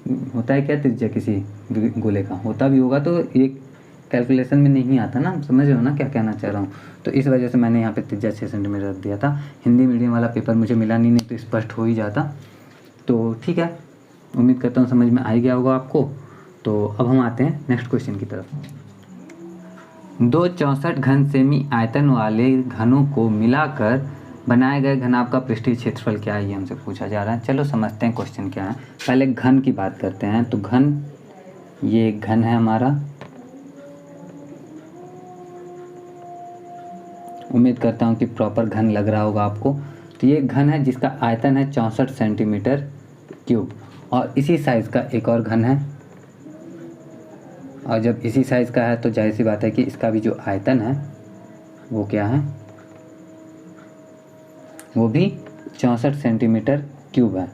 होता है क्या त्रिज्या किसी गोले का, होता भी होगा तो एक कैलकुलेशन में नहीं आता ना, समझ रहे हो ना क्या कहना चाह रहा हूँ। तो इस वजह से मैंने यहाँ पे त्रिज्या 6 सेंटीमीटर रख दिया था। हिंदी मीडियम वाला पेपर मुझे मिला नहीं तो स्पष्ट हो ही जाता। तो ठीक है, उम्मीद करता हूँ समझ में आ ही गया होगा आपको। तो अब हम आते हैं नेक्स्ट क्वेश्चन की तरफ। 2 64 घन सेमी आयतन वाले घनों को मिलाकर बनाए गए घनाभ का पृष्ठीय क्षेत्रफल क्या है, ये हमसे पूछा जा रहा है। चलो समझते हैं क्वेश्चन क्या है। पहले घन की बात करते हैं। तो घन, ये घन है हमारा, उम्मीद करता हूँ कि प्रॉपर घन लग रहा होगा आपको। तो ये घन है जिसका आयतन है 64 सेंटीमीटर क्यूब, और इसी साइज़ का एक और घन है। और जब इसी साइज़ का है तो जाहिर सी बात है कि इसका भी जो आयतन है वो क्या है, वो भी 64 सेंटीमीटर क्यूब है।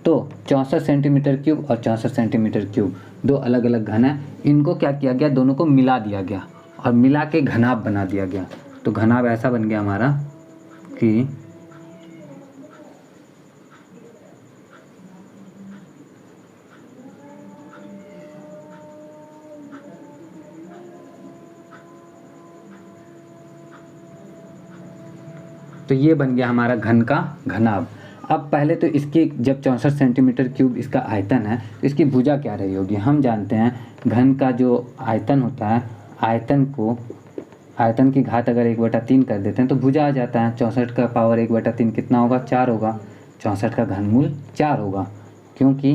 तो 64 सेंटीमीटर क्यूब और 64 सेंटीमीटर क्यूब दो अलग अलग घन है। इनको क्या किया गया, दोनों को मिला दिया गया और मिला के घनाभ बना दिया गया। तो घनाभ ऐसा बन गया हमारा कि तो ये बन गया हमारा घन का घनाभ। अब पहले तो इसकी, जब 64 सेंटीमीटर क्यूब इसका आयतन है तो इसकी भुजा क्या रही होगी। हम जानते हैं घन का जो आयतन होता है, आयतन की घात अगर 1/3 कर देते हैं तो भुजा आ जाता है। 64 का पावर 1/3 कितना होगा, 4 होगा। 64 का घनमूल 4 होगा, क्योंकि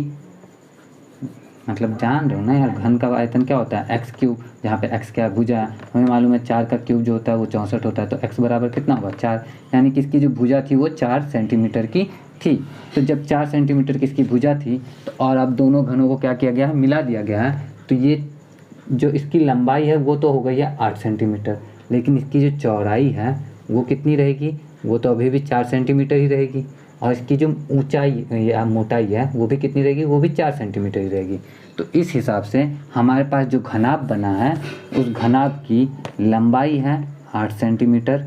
मतलब जान रहे हो ना यार, घन का आयतन क्या होता है, एक्स क्यूब, जहाँ पे एक्स क्या भुजा है। हमें मालूम है 4 का क्यूब जो होता है वो 64 होता है, तो एक्स बराबर कितना होगा, 4। यानी कि इसकी जो भुजा थी वो 4 सेंटीमीटर की थी। तो जब 4 सेंटीमीटर की इसकी भुजा थी तो, और अब दोनों घनों को क्या किया गया है, मिला दिया गया है। तो ये जो इसकी लंबाई है वो तो हो गई है 8 सेंटीमीटर, लेकिन इसकी जो चौड़ाई है वो कितनी रहेगी, वो तो अभी भी 4 सेंटीमीटर ही रहेगी। और इसकी जो ऊंचाई या मोटाई है वो भी कितनी रहेगी, वो भी 4 सेंटीमीटर ही रहेगी। तो इस हिसाब से हमारे पास जो घनाभ बना है उस घनाभ की लंबाई है 8 सेंटीमीटर,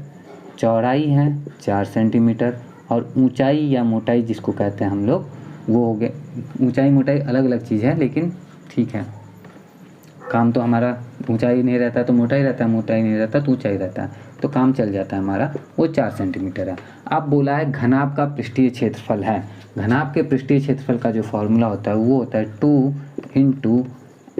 चौड़ाई है 4 सेंटीमीटर, और ऊंचाई या मोटाई जिसको कहते हैं हम लोग, वो हो गए। ऊंचाई मोटाई अलग अलग चीज़ है, लेकिन ठीक है, काम तो हमारा ऊंचाई नहीं रहता तो मोटाई रहता है, मोटाई नहीं रहता तो ऊंचाई रहता है, तो काम चल जाता है हमारा। वो 4 सेंटीमीटर है। अब बोला है घनाभ का पृष्ठीय क्षेत्रफल है। घनाभ के पृष्ठीय क्षेत्रफल का जो फॉर्मूला होता है वो होता है 2 ×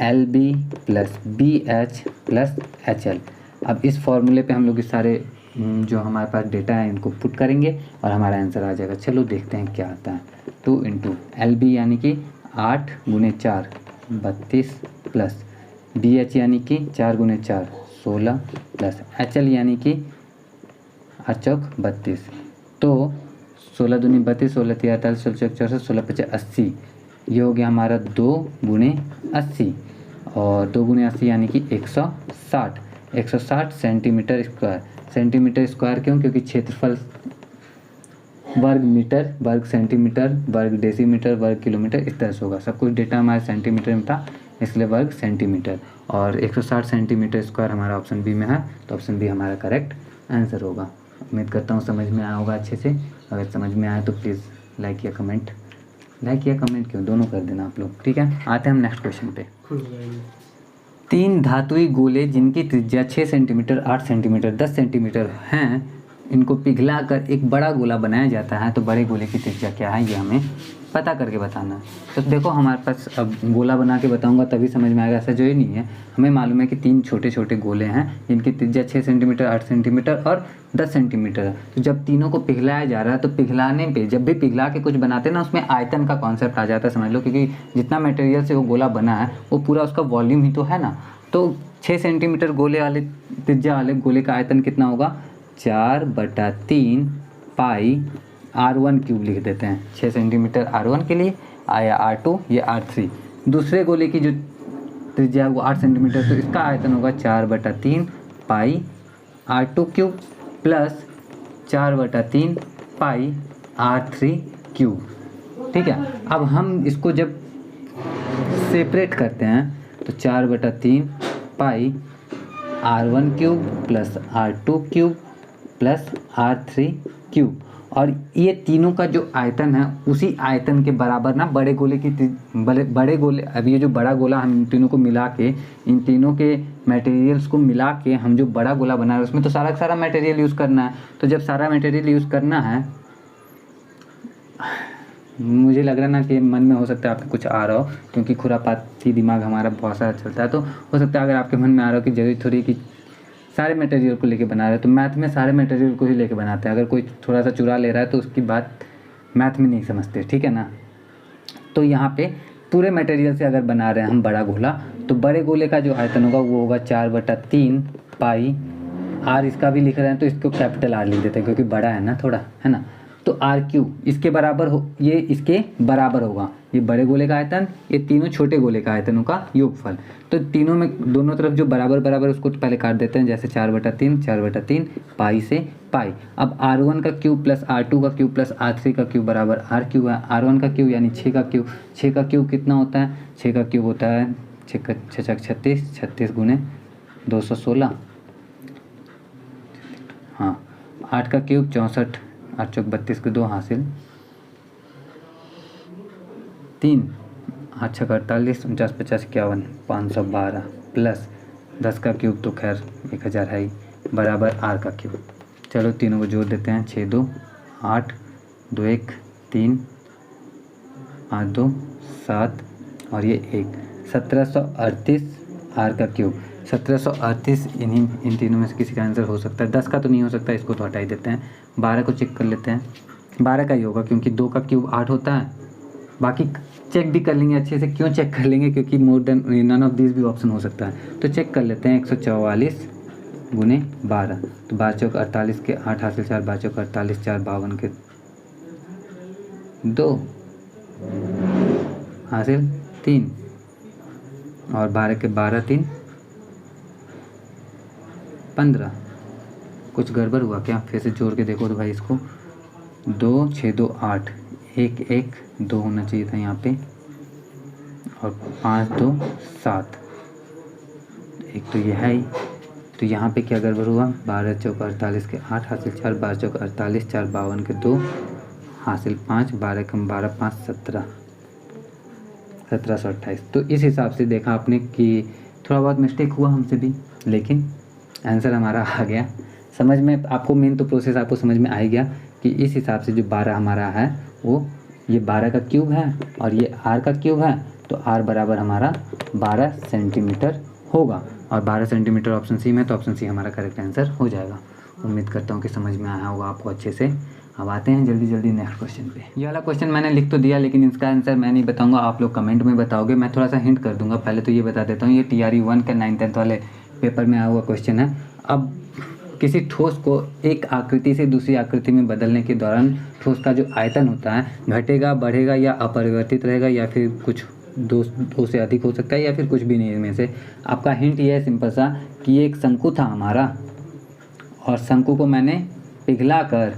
LB + BH + HL। अब इस फॉर्मूले पे हम लोग इस सारे जो हमारे पास डेटा है इनको पुट करेंगे और हमारा आंसर आ जाएगा। चलो देखते हैं क्या आता है। 2 × LB यानी कि 8 × 4 32 प्लस BH यानी कि 4 × 4 16 प्लस HL यानी कि 8 चौक 32। तो 16 दूनी 32, 16 तिया 48, 16 चौक 64, 16 पचे 80। ये हो गया हमारा 2 × 80, और 2 × 80 यानी कि 160। 160 सेंटीमीटर स्क्वायर। सेंटीमीटर स्क्वायर क्यों, क्योंकि क्षेत्रफल वर्ग मीटर, वर्ग सेंटीमीटर, वर्ग डेसीमीटर, वर्ग किलोमीटर, इस तरह से होगा। सब कुछ डेटा हमारे सेंटीमीटर में था, इसलिए वर्ग सेंटीमीटर। और 160 सेंटीमीटर स्क्वायर हमारा ऑप्शन बी में है, तो ऑप्शन बी हमारा करेक्ट आंसर होगा। उम्मीद करता हूँ समझ में आया होगा अच्छे से। अगर समझ में आया तो प्लीज़ लाइक या कमेंट, लाइक या कमेंट क्यों, दोनों कर देना आप लोग, ठीक है। आते हैं हम नेक्स्ट क्वेश्चन पे। 3 धातुई गोले जिनकी त्रिज्या 6 सेंटीमीटर, 8 सेंटीमीटर, 10 सेंटीमीटर हैं, इनको पिघला कर एक बड़ा गोला बनाया जाता है। तो बड़े गोले की त्रिज्या क्या है ये हमें पता करके बताना है। तो देखो हमारे पास, अब गोला बना के बताऊंगा तभी समझ में आएगा, ऐसा जो ही नहीं है। हमें मालूम है कि 3 छोटे छोटे गोले हैं जिनकी त्रिज्या 6 सेंटीमीटर, 8 सेंटीमीटर और 10 सेंटीमीटर है। तो जब तीनों को पिघलाया जा रहा है तो पिघलाने पे, जब भी पिघला के कुछ बनाते हैं ना, उसमें आयतन का कॉन्सेप्ट आ जाता है, समझ लो। क्योंकि जितना मटेरियल से वो गोला बना है वो पूरा उसका वॉल्यूम ही तो है ना। तो 6 सेंटीमीटर गोले वाले त्रिज्या वाले गोले का आयतन कितना होगा, 4/3 पाई R1 क्यूब लिख देते हैं। 6 सेंटीमीटर R1 के लिए, आया R2, ये R3। दूसरे गोले की जो त्रिज्या है वो 8 सेंटीमीटर, तो इसका आयतन होगा 4/3 पाई R2 क्यूब प्लस 4/3 पाई R3 क्यूब। ठीक है। अब हम इसको जब सेपरेट करते हैं तो 4/3 पाई R1 cube plus R2 cube plus R3 cube, और ये तीनों का जो आयतन है उसी आयतन के बराबर ना बड़े गोले की बड़े गोले, अब ये जो बड़ा गोला हम इन तीनों को मिला के, इन तीनों के मटेरियल्स को मिला के हम जो बड़ा गोला बना रहे हैं उसमें तो सारा का सारा मटेरियल यूज़ करना है। तो जब सारा मटेरियल यूज़ करना है, मुझे लग रहा है ना कि मन में हो सकता है आपके कुछ आ रहा हो, क्योंकि खुरापाती दिमाग हमारा बहुत सारा चलता है। तो हो सकता है अगर आपके मन में आ रहा हो कि जरूरी थोड़ी कि सारे मटेरियल को लेके बना रहे हो, तो मैथ में सारे मटेरियल को ही लेके बनाते हैं। अगर कोई थोड़ा सा चुरा ले रहा है तो उसकी बात मैथ में नहीं समझते, ठीक है ना। तो यहाँ पे पूरे मटेरियल से अगर बना रहे हैं हम बड़ा गोला, तो बड़े गोले का जो आयतन होगा वो होगा 4/3 पाई आर। इसका भी लिख रहे हैं तो इसको कैपिटल आर लिख देते हैं क्योंकि बड़ा है ना थोड़ा, है ना। तो आर क्यूब इसके बराबर हो, ये इसके बराबर होगा, ये बड़े गोले का आयतन, ये तीनों छोटे गोले का आयतनों का योगफल। तो तीनों में दोनों तरफ जो बराबर बराबर उसको तो पहले काट देते हैं, जैसे 4/3 पाई से पाई। अब R1 का क्यूब प्लस R2 का क्यूब प्लस R3 का क्यूब बराबर R क्यूब है। R1 का क्यूब यानी 6 का क्यूब, 6 का क्यूब कितना होता है, 6 का क्यूब होता है 6 36, 36 गुने 216, हाँ। 8 का क्यूब 64, 8 चौक 32 के 2 हासिल 3, 8 छक 48, 49 50 51 512 प्लस 10 का क्यूब तो खैर 1000 है ही, बराबर आर का क्यूब। चलो तीनों को जोड़ देते हैं, 6 2 8 2 1 3 8 2 7 और ये 1, 1738 आर का क्यूब। 1738 इन तीनों में से किसी का आंसर हो सकता है। 10 का तो नहीं हो सकता, इसको तो हटा ही देते हैं। 12 को चेक कर लेते हैं, 12 का ही होगा क्योंकि 2 का क्यूब 8 होता है। बाकी चेक भी कर लेंगे अच्छे से, क्यों चेक कर लेंगे, क्योंकि more than none of this भी ऑप्शन हो सकता है। तो चेक कर लेते हैं, 144 गुने 12, तो 12 चौक 48 के 8 हासिल 4, 12 चौक 48 4 52 के 2 हासिल 3 और 12 के 12 3 15। कुछ गड़बड़ हुआ क्या, फिर से जोड़ के देखो तो भाई इसको, 2 6 2 8, 1 1 2 होना चाहिए था यहाँ पे, और 5 2 7, एक तो ये है ही। तो यहाँ पे क्या गड़बड़ हुआ, 12 चौक 48 के 8 हासिल 4, 12 चौक 48 4 52 के 2 हासिल 5, 12 कम 12 5 17, 1728। तो इस हिसाब से देखा आपने कि थोड़ा बहुत मिस्टेक हुआ हमसे भी, लेकिन आंसर हमारा आ गया समझ में। आपको मेन तो प्रोसेस आपको समझ में आ ही गया कि इस हिसाब से जो 12 हमारा है वो ये 12 का क्यूब है और ये आर का क्यूब है, तो आर बराबर हमारा 12 सेंटीमीटर होगा। और 12 सेंटीमीटर ऑप्शन सी में, तो ऑप्शन सी हमारा करेक्ट आंसर हो जाएगा। उम्मीद करता हूँ कि समझ में आया होगा आपको अच्छे से। अब आते हैं जल्दी जल्दी नेक्स्ट क्वेश्चन पे। ये वाला क्वेश्चन मैंने लिख तो दिया, लेकिन इसका आंसर मैं नहीं बताऊंगा, आप लोग कमेंट में बताओगे। मैं थोड़ा सा हिंट कर दूंगा, पहले तो ये बता देता हूँ, ये TRE 1 का 9th वाले पेपर में आया हुआ क्वेश्चन है। अब किसी ठोस को एक आकृति से दूसरी आकृति में बदलने के दौरान ठोस का जो आयतन होता है घटेगा, बढ़ेगा या अपरिवर्तित रहेगा, या फिर कुछ दो से अधिक हो सकता है, या फिर कुछ भी नहीं इनमें से। आपका हिंट ये है सिंपल सा कि ये एक शंकु था हमारा, और शंकु को मैंने पिघला कर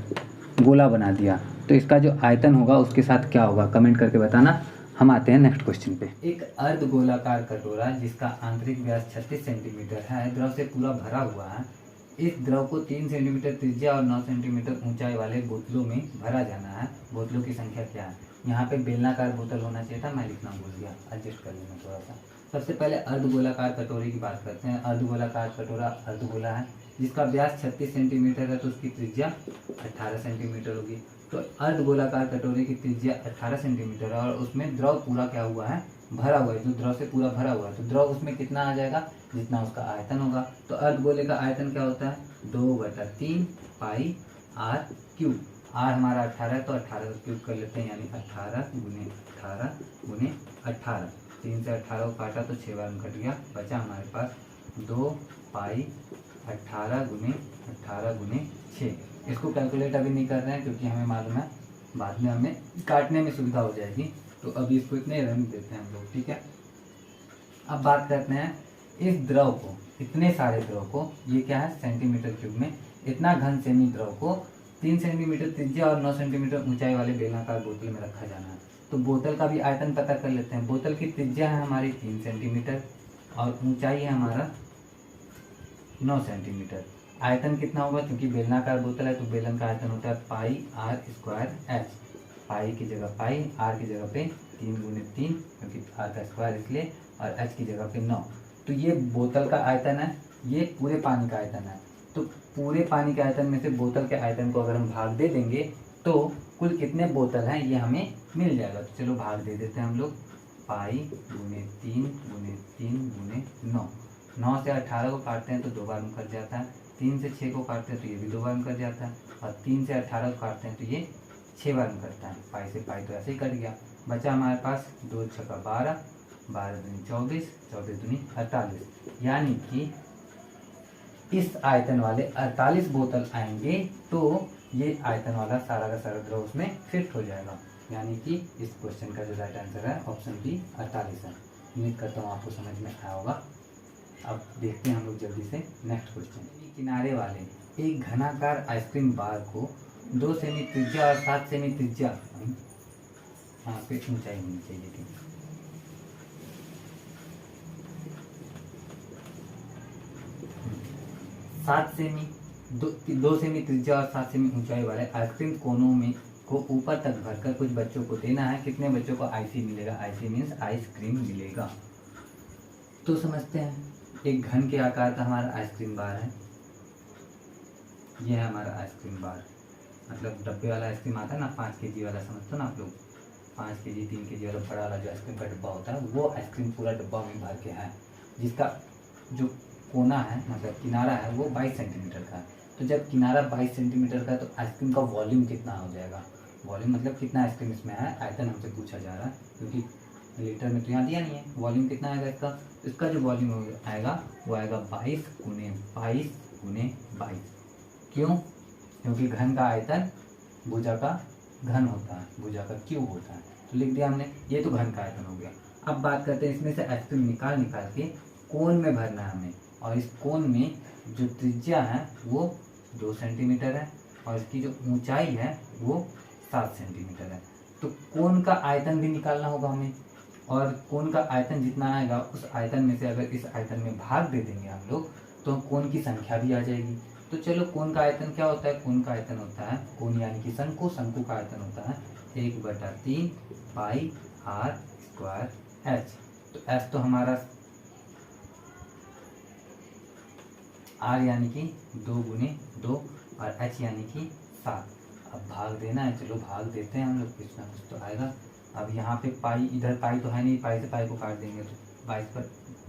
गोला बना दिया, तो इसका जो आयतन होगा उसके साथ क्या होगा, कमेंट करके बताना। हम आते हैं नेक्स्ट क्वेश्चन पे। एक अर्ध गोलाकार कटोरा जिसका आंतरिक व्यास 36 सेंटीमीटर है द्रव से पूरा भरा हुआ है। इस द्रव को 3 सेंटीमीटर त्रिज्या और 9 सेंटीमीटर ऊंचाई वाले बोतलों में भरा जाना है। बोतलों की संख्या क्या है। यहाँ पे बेलनाकार बोतल होना चाहिए था, मैं लिखना भूल गया, एडजस्ट कर लेना थोड़ा सा। सबसे पहले अर्ध गोलाकार कटोरे की बात करते हैं। अर्ध गोलाकार कटोरा अर्धगोला है जिसका व्यास 36 सेंटीमीटर है, तो उसकी त्रिज्या 18 सेंटीमीटर होगी। तो अर्ध गोलाकार कटोरे की त्रिज्या 18 सेंटीमीटर है और उसमें द्रव पूरा क्या हुआ है, भरा हुआ है। जो द्रव से पूरा भरा हुआ है तो द्रव उसमें कितना आ जाएगा, जितना उसका आयतन होगा। तो अर्ध गोले का आयतन क्या होता है, 2/3 पाई आर क्यूब। आर हमारा 18 है तो 18 का क्यूब कर लेते हैं, यानी 18 गुने 18 गुने 18। 3 से 18 को काटा तो 6 बार में कट गया, बचा हमारे पास 2 पाई 18 गुने 6। इसको कैलकुलेट अभी नहीं कर रहे हैं क्योंकि हमें मालूम है बाद में हमें काटने में सुविधा हो जाएगी, तो अभी इसको इतने रहने देते हैं हम लोग, ठीक है। अब बात करते हैं इस द्रव को, इतने सारे द्रव को, ये क्या है सेंटीमीटर क्यूब में, इतना घन सेमी द्रव को 3 सेंटीमीटर त्रिज्या और 9 सेंटीमीटर ऊंचाई वाले बेलनाकार बोतल में रखा जाना है। तो बोतल का भी आयतन पता कर लेते हैं। बोतल की त्रिज्या है हमारी 3 सेंटीमीटर और ऊंचाई है हमारा 9 सेंटीमीटर, आयतन कितना होगा, क्योंकि बेलनाकार बोतल है तो बेलन का आयतन होता है पाई आर स्क्वायर एच। पाई की जगह पाई, आर की जगह पे 3 × 3 क्योंकि आर का स्क्वायर इसलिए, और एच की जगह पे 9। तो ये बोतल का आयतन है, ये पूरे पानी का आयतन है। तो पूरे पानी के आयतन में से बोतल के आयतन को अगर हम भाग दे देंगे तो कुल कितने बोतल हैं ये हमें मिल जाएगा। तो चलो भाग दे देते हैं हम लोग। पाई × 3 × 3 × 9। 9 से 18 को काटते हैं तो 2 बार में कट जाता है। 3 से 6 को काटते हैं तो ये भी 2 बार में कट जाता है। और 3 से 18 को काटते हैं तो ये 6 बार में कटता है। पाई से पाई तो ऐसे ही कट गया। बचा हमारे पास 2 × 6 = 12, 12 × 24, 24 × 48। यानी कि इस आयतन वाले 48 बोतल आएंगे तो ये आयतन वाला सारा का सारा द्रव उसमें फिट हो जाएगा। यानी कि इस क्वेश्चन का जो राइट आंसर है ऑप्शन बी 48 है। उम्मीद करता हूँ आपको समझ में आया होगा। अब देखते हैं हम लोग जल्दी से नेक्स्ट क्वेश्चन। किनारे वाले एक घनाकार आइसक्रीम बार को 2 सेमी त्रिज्या और 7 सेमी त्रिज्या यहाँ पे ऊंचाई होनी चाहिए थी। 7 सेमी 2 सेमी त्रिज्या और 7 सेमी ऊंचाई वाले आइसक्रीम कोनों में को ऊपर तक भरकर कुछ बच्चों को देना है। कितने बच्चों को आईसी मिलेगा? आईसी मीन्स आइसक्रीम मिलेगा। तो समझते हैं, एक घन के आकार का हमारा आइसक्रीम बार है। यह है हमारा आइसक्रीम बार, मतलब डब्बे वाला आइसक्रीम आता है ना 5 kg वाला, समझते हो ना आप लोग? 5 kg 3 kg वाला बड़ा वाला जो आइसक्रीम का डब्बा होता है वो आइसक्रीम पूरा डब्बा में भर के है, जिसका जो कोना है मतलब किनारा है वो 22 सेंटीमीटर का है। तो जब किनारा 22 सेंटीमीटर का है तो आइसक्रीम का वॉल्यूम कितना हो जाएगा? वॉल्यूम मतलब कितना आइसक्रीम इसमें है, आयतन हमसे पूछा जा रहा है, क्योंकि लीटर में तो यहाँ दिया नहीं है। वॉल्यूम कितना आएगा इसका? इसका जो वॉल्यूम आएगा वो आएगा 22 × 22 × 22। क्यों? क्योंकि घन का आयतन भुजा का घन होता है, भुजा का क्यूब होता है। तो लिख दिया हमने, ये तो घन का आयतन हो गया। अब बात करते हैं इसमें से आइसक्रीम निकाल के कोन में भरना है हमें, और इस कोन में जो त्रिज्या है वो 2 सेंटीमीटर है और इसकी जो ऊंचाई है वो 7 सेंटीमीटर है। तो कोन का आयतन भी निकालना होगा हमें, और कोन का आयतन जितना आएगा उस आयतन में से अगर इस आयतन में भाग दे देंगे हम लोग तो कोन की संख्या भी आ जाएगी। तो चलो, कोन का आयतन क्या होता है? कोन का आयतन होता है, कोन यानी कि शंकु, शंकु का आयतन होता है 1/3 पाई आर स्क्वायर एच। तो एच तो हमारा आर यानी कि 2 × 2 और एच यानी कि 7। अब भाग देना है, चलो भाग देते हैं हम लोग, कुछ ना कुछ तो आएगा। अब यहाँ पे पाई, इधर पाई तो है नहीं, पाई से पाई को काट देंगे तो 22 पर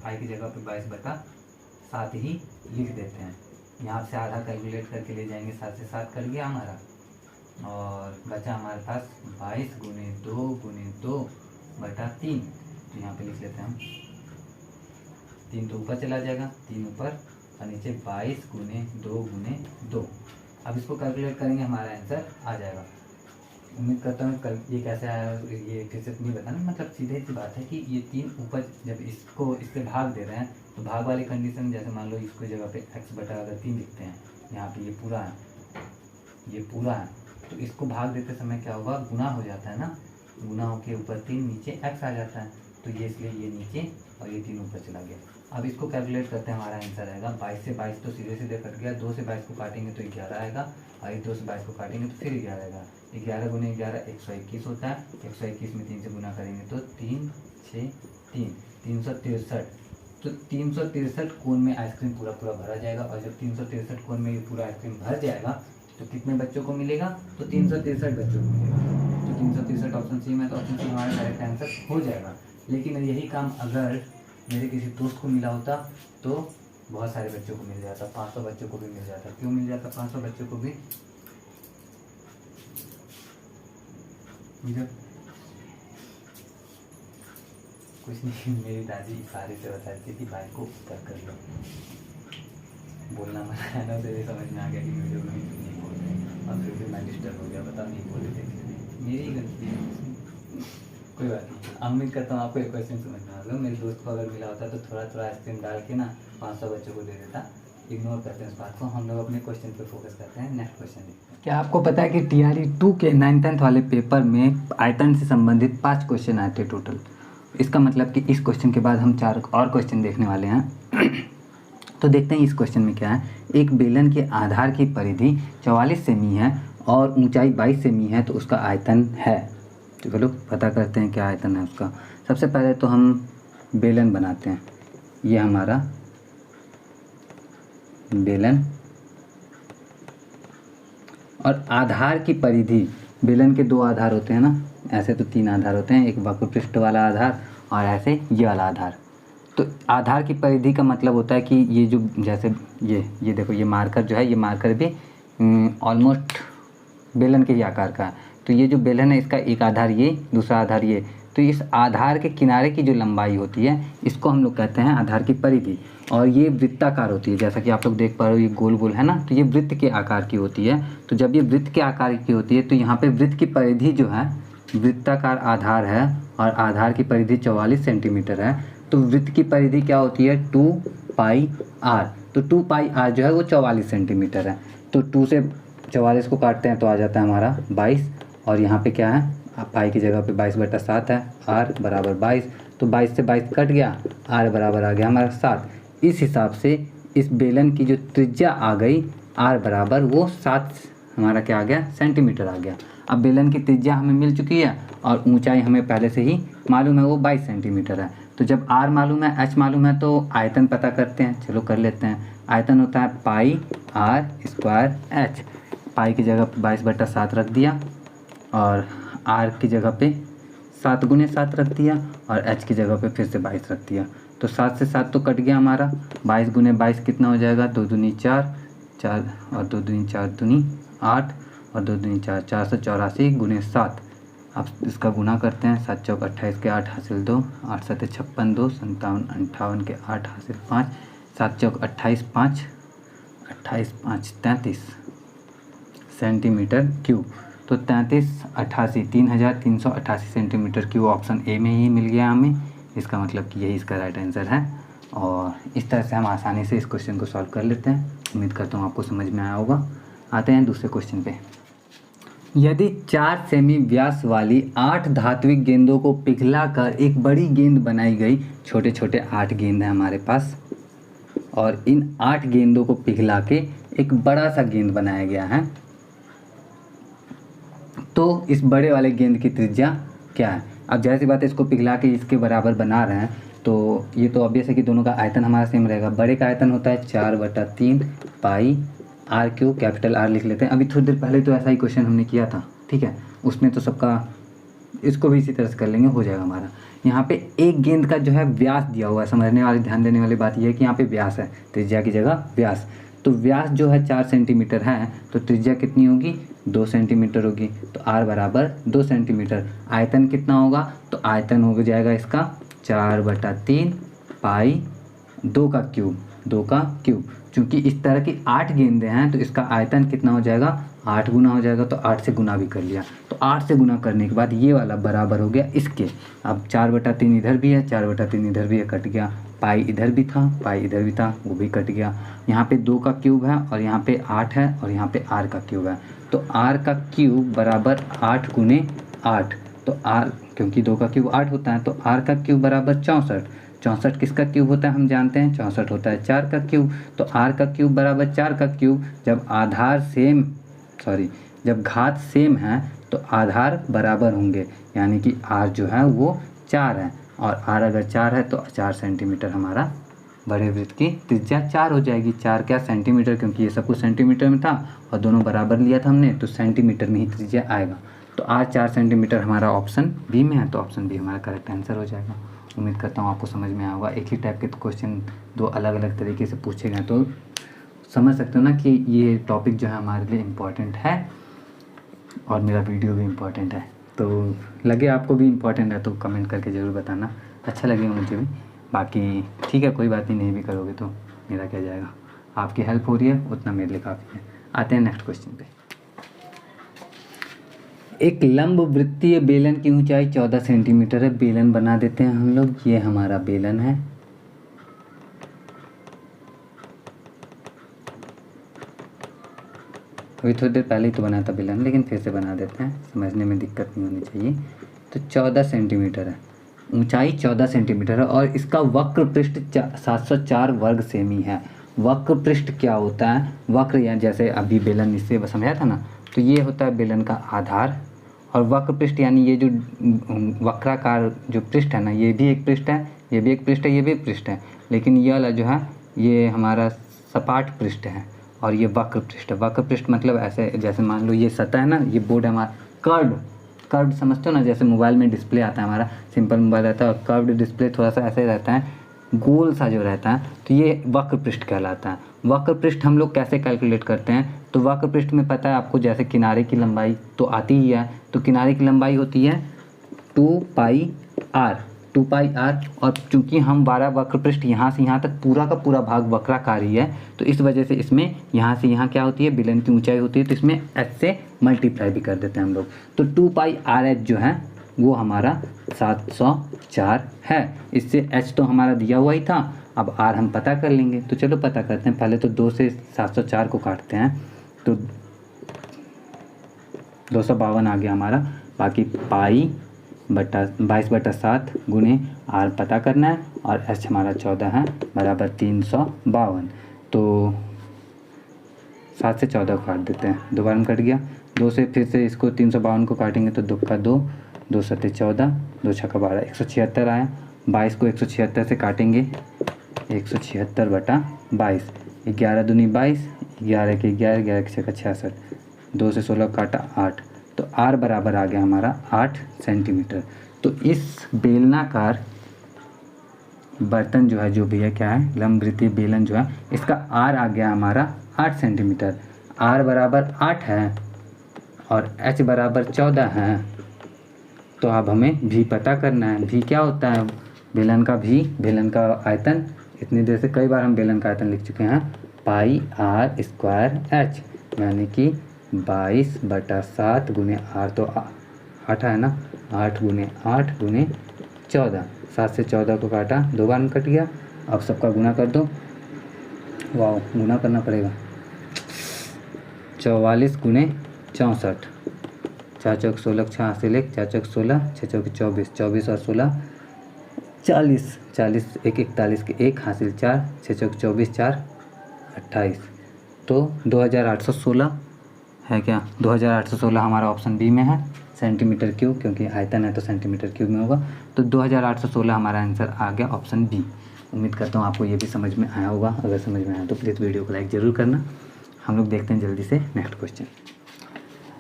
पाई की जगह पे 22/7 ही लिख देते हैं। यहाँ से आधा कैलकुलेट करके ले जाएंगे, 7 से 7 कर गया हमारा, और बचा हमारे पास 22 × 2 × 2/3। तो यहाँ पे लिख लेते हैं हम, 3 तो ऊपर चला जाएगा, 3 ऊपर और नीचे 22 × 2 × 2। अब इसको कैलकुलेट करेंगे, हमारा आंसर आ जाएगा। उम्मीद करता हूँ कल ये कैसे आया ये फिर से नहीं बताना, मतलब सीधे सी बात है कि ये 3 ऊपर जब इसको इससे भाग दे रहे हैं तो भाग वाली कंडीशन, जैसे मान लो इसको जगह पे x/अगर 3 लिखते हैं, यहाँ पे ये पूरा है, ये पूरा है, तो इसको भाग देते समय क्या होगा? गुना हो जाता है ना, गुना होके ऊपर 3 नीचे x आ जाता है, तो ये इसलिए ये नीचे और ये 3 ऊपर चला गया। अब इसको कैलकुलेट करते हैं, हमारा आंसर आएगा 22 से 22 तो सीधे सीधे कट गया, 2 से 22 को काटेंगे तो 11 आएगा, और 2 से 22 को काटेंगे तो फिर 11 आएगा। 11 × 11 121 होता है, 121 में 3 से गुना करेंगे तो 3 6 3 363। तो 363 कोन में आइसक्रीम पूरा पूरा भरा जाएगा, और जब 363 कोन में ये पूरा आइसक्रीम भर जाएगा तो कितने बच्चों को मिलेगा? तो 363 बच्चों को मिलेगा। तो 363 ऑप्शन सी में, तो ऑप्शन सी हमारा डायरेक्ट आंसर हो जाएगा। लेकिन यही काम अगर मेरे किसी दोस्त को मिला होता तो बहुत सारे बच्चों को मिल जाता, 500 बच्चों को भी मिल जाता। क्यों मिल जाता 500 बच्चों को भी? जब कुछ नहीं, मेरी दादी इशारे से बताती थी कि भाई को ऊपर कर लो, बोलना मना है ना, तो समझ में आ गया कि वीडियो में नहीं बोल रहे, और फिर भी मैं डिस्टर्ब हो गया, पता नहीं बोल रहे थे, मेरी गलती है, कोई बात नहीं। उम्मीद करता हूँ आपको एक क्वेश्चन समझ में आ गया। मेरे दोस्त को अगर मिला होता तो थोड़ा थोड़ा आइसक्रीम डाल के ना 500 बच्चों को दे देता। इग्नोर करते हैं इस बात को, हम लोग अपने क्वेश्चन पे फोकस करते हैं। नेक्स्ट क्वेश्चन देखते हैं। क्या आपको पता है कि TRE 2 के 9th वाले पेपर में आयतन से संबंधित 5 क्वेश्चन आए थे टोटल? इसका मतलब कि इस क्वेश्चन के बाद हम 4 और क्वेश्चन देखने वाले हैं। तो देखते हैं इस क्वेश्चन में क्या है। एक बेलन के आधार की परिधि 44 सेमी है और ऊंचाई 22 सेमी है तो उसका आयतन है। तो चलो पता करते हैं क्या आयतन है उसका। सबसे पहले तो हम बेलन बनाते हैं। ये हमारा बेलन और आधार की परिधि, बेलन के 2 आधार होते हैं ना, ऐसे तो 3 आधार होते हैं, एक वक्र पृष्ठ वाला आधार और ऐसे ये वाला आधार। तो आधार की परिधि का मतलब होता है कि ये जो जैसे ये देखो, ये मार्कर जो है, ये मार्कर भी ऑलमोस्ट बेलन के ही आकार का है। तो ये जो बेलन है इसका एक आधार ये, दूसरा आधार ये, तो इस आधार के किनारे की जो लंबाई होती है इसको हम लोग कहते हैं आधार की परिधि। और ये वृत्ताकार होती है, जैसा कि आप लोग देख पा रहे हो ये गोल गोल है ना, तो ये वृत्त के आकार की होती है। तो जब ये वृत्त के आकार की होती है तो यहाँ पे वृत्त की परिधि जो है, वृत्ताकार आधार है और आधार की परिधि 44 सेंटीमीटर है, तो वृत्त की परिधि क्या होती है 2 पाई r। तो 2 पाई r जो है वो 44 सेंटीमीटर है। तो 2 से 44 को काटते हैं तो आ जाता है हमारा 22 और यहाँ पे क्या है पाई की जगह पे 22/7 है, r बराबर 22। तो 22 से 22 कट गया, r बराबर आ गया हमारा 7। इस हिसाब से इस बेलन की जो त्रिज्या आ गई r बराबर वो 7 हमारा क्या आ गया सेंटीमीटर आ गया। अब बेलन की त्रिज्या हमें मिल चुकी है और ऊंचाई हमें पहले से ही मालूम है वो 22 सेंटीमीटर है। तो जब r मालूम है, h मालूम है, तो आयतन पता करते हैं। चलो कर लेते हैं। आयतन होता है पाई r² h। पाई की जगह 22/7 रख दिया और r की जगह पे 7 × 7 रख दिया और h की जगह पे फिर से 22 रख दिया। तो 7 से 7 तो कट गया हमारा, 22 × 22 कितना हो जाएगा 2 दूनी 4, 4 और 2 दूनी 4 दूनी 8 और 2 दूनी 4, 484 × 7। अब इसका गुना करते हैं, 7 चौक 28 के 8 हासिल 2, 8 7 56 2, 57 58 के 8 हासिल 5, 7 चौक 28 5, 28 5 33 सेंटीमीटर क्यूब। तो 3388 सेंटीमीटर क्यूब ऑप्शन ए में ही मिल गया हमें। इसका मतलब कि यही इसका राइट आंसर है। और इस तरह से हम आसानी से इस क्वेश्चन को सॉल्व कर लेते हैं। उम्मीद करता हूँ आपको समझ में आया होगा। आते हैं दूसरे क्वेश्चन पे। यदि 4 सेमी व्यास वाली 8 धात्विक गेंदों को पिघलाकर एक बड़ी गेंद बनाई गई, छोटे छोटे 8 गेंद हैं हमारे पास, और इन 8 गेंदों को पिघला के एक बड़ा सा गेंद बनाया गया है, तो इस बड़े वाले गेंद की त्रिज्या क्या है। अब जाहिर सी बात है इसको पिघला के इसके बराबर बना रहे हैं, तो ये तो ऑब्वियस है कि दोनों का आयतन हमारा सेम रहेगा। बड़े का आयतन होता है 4/3 पाई r3, कैपिटल R लिख लेते हैं। अभी थोड़ी देर पहले तो ऐसा ही क्वेश्चन हमने किया था, ठीक है, उसमें तो सबका, इसको भी इसी तरह से कर लेंगे, हो जाएगा हमारा। यहाँ पे एक गेंद का जो है व्यास दिया हुआ है, समझने वाले ध्यान देने वाली बात यह है कि यहाँ पे व्यास है, त्रिज्या की जगह व्यास। तो व्यास जो है 4 सेंटीमीटर है, तो त्रिज्या कितनी होगी 2 सेंटीमीटर होगी। तो r बराबर 2 सेंटीमीटर। आयतन कितना होगा, तो आयतन हो जाएगा इसका 4/3 पाई 2 का क्यूब। चूँकि इस तरह की 8 गेंदें हैं तो इसका आयतन कितना हो जाएगा 8 गुना हो जाएगा। तो 8 से गुना भी कर लिया, तो 8 से गुना करने के बाद ये वाला बराबर हो गया इसके। अब 4/3 इधर भी है, 4/3 इधर भी है, कट गया। पाई इधर भी था, पाई इधर भी था, वो भी कट गया। यहाँ पे 2 का क्यूब है और यहाँ पे 8 है और यहाँ पे r का क्यूब है। तो r का क्यूब बराबर 8 × 8। तो r, क्योंकि 2 का क्यूब 8 होता है, तो r का क्यूब बराबर 64। 64 किसका क्यूब होता है हम जानते हैं, 64 होता है 4 का क्यूब। तो r का क्यूब बराबर 4 का क्यूब। जब घात सेम है तो आधार बराबर होंगे, यानी कि r जो है वो 4 है और r अगर 4 है तो 4 सेंटीमीटर हमारा बड़े वृत्त की त्रिज्या 4 हो जाएगी। 4 क्या सेंटीमीटर, क्योंकि ये सब कुछ सेंटीमीटर में था और दोनों बराबर लिया था हमने, तो सेंटीमीटर में ही त्रिज्या आएगा। तो r 4 सेंटीमीटर हमारा ऑप्शन बी में है, तो ऑप्शन बी हमारा करेक्ट आंसर हो जाएगा। उम्मीद करता हूँ आपको समझ में आया होगा। एक ही टाइप के क्वेश्चन 2 अलग अलग तरीके से पूछे गए, तो समझ सकते हो ना कि ये टॉपिक जो है हमारे लिए इम्पॉर्टेंट है और मेरा वीडियो भी इम्पॉर्टेंट है। तो लगे आपको भी इम्पॉर्टेंट है तो कमेंट करके ज़रूर बताना, अच्छा लगेगा मुझे भी। बाकी ठीक है, कोई बात नहीं भी करोगे तो मेरा क्या जाएगा, आपकी हेल्प हो रही है उतना मेरे लिए काफ़ी है। आते हैं नेक्स्ट क्वेश्चन पे। एक लंब वृत्तीय बेलन की ऊंचाई 14 सेंटीमीटर है। बेलन बना देते हैं हम लोग। ये हमारा बेलन है, अभी थोड़ी देर पहले ही तो बना था बेलन, लेकिन फिर से बना देते हैं, समझने में दिक्कत नहीं होनी चाहिए। तो 14 सेंटीमीटर है, ऊंचाई 14 सेंटीमीटर है और इसका वक्र पृष्ठ 704 वर्ग सेमी है। वक्र पृष्ठ क्या होता है? वक्र या जैसे अभी बेलन इससे समझाया था ना, तो ये होता है बेलन का आधार। और वक्र पृष्ठ यानी ये जो वक्राकार जो पृष्ठ है ना, ये भी एक पृष्ठ है, ये भी एक पृष्ठ है, ये भी एक पृष्ठ है, लेकिन ये वाला जो है ये हमारा सपाट पृष्ठ है और ये वक्र पृष्ठ है। वक्र पृष्ठ मतलब ऐसे, जैसे मान लो ये सतह है ना, ये बोर्ड है हमारा, कर्व्ड समझते हो ना, जैसे मोबाइल में डिस्प्ले आता है हमारा, सिंपल मोबाइल रहता है और कर्व्ड डिस्प्ले थोड़ा सा ऐसे रहता है, गोल सा जो रहता है, तो ये वक्र पृष्ठ कहलाता है। वक्र पृष्ठ हम लोग कैसे कैलकुलेट करते हैं? तो वक्र पृष्ठ में पता है आपको, जैसे किनारे की लंबाई तो आती ही है, तो किनारे की लंबाई होती है 2πr, 2πr। और चूंकि हम 12 वक्र पृष्ठ यहाँ से यहाँ तक पूरा का पूरा भाग वक्राकारी है, तो इस वजह से इसमें यहाँ से यहाँ क्या होती है, बेलन की ऊंचाई होती है, तो इसमें h से मल्टीप्लाई भी कर देते हैं हम लोग। तो 2πrh जो है वो हमारा 704 है। इससे h तो हमारा दिया हुआ ही था, अब r हम पता कर लेंगे। तो चलो पता करते हैं। पहले तो 2 से 704 को काटते हैं, तो 252 आ गया हमारा। बाकी पाई बटा 22/7 गुने r पता करना है, और h हमारा 14 है बराबर 352। तो 7 से 14 को काट देते हैं, दोबारा में कट गया। 2 से फिर से इसको 352 को काटेंगे तो 2 का 2, 2 7 14, 2 6 12, 176 आया। 22 को 176 से काटेंगे, 176/22, 11 दूनी 22, 11 के 11, 11 के 6 66, 2 से 16 काटा 8, तो r बराबर आ गया हमारा 8 सेंटीमीटर। तो इस बेलनाकार बर्तन जो है, जो भी है क्या है, लंबवृत्तीय बेलन जो है, इसका r आ गया हमारा 8 सेंटीमीटर। r बराबर 8 है और h बराबर 14 है। तो अब हमें v पता करना है। v क्या होता है? बेलन का v, बेलन का आयतन, इतनी देर से कई बार हम बेलन का आयतन लिख चुके हैं, πr²h, यानी कि 22/7 गुने r, तो 8 है ना, 8 गुने 8 गुने 14। 7 से 14 को काटा, 2 बार में कट गया। अब सबका गुना कर दो, वाह गुना करना पड़ेगा, 44 गुने 64, 4 चौक 16, 6 हासिल 1, 4 चौक 16, 6 चौक 24, 24 और 16 40, 40 1 41 के 1 हासिल 4, 6 चौक 24, 4 28, तो 2816 है क्या? 2816 हमारा ऑप्शन बी में है, सेंटीमीटर क्यूब, क्योंकि आयतन है तो सेंटीमीटर क्यूब में होगा। तो 2816 हमारा आंसर आ गया, ऑप्शन बी। उम्मीद करता हूँ आपको ये भी समझ में आया होगा। अगर समझ में आया तो प्लीज़ वीडियो को लाइक ज़रूर करना। हम लोग देखते हैं जल्दी से नेक्स्ट क्वेश्चन।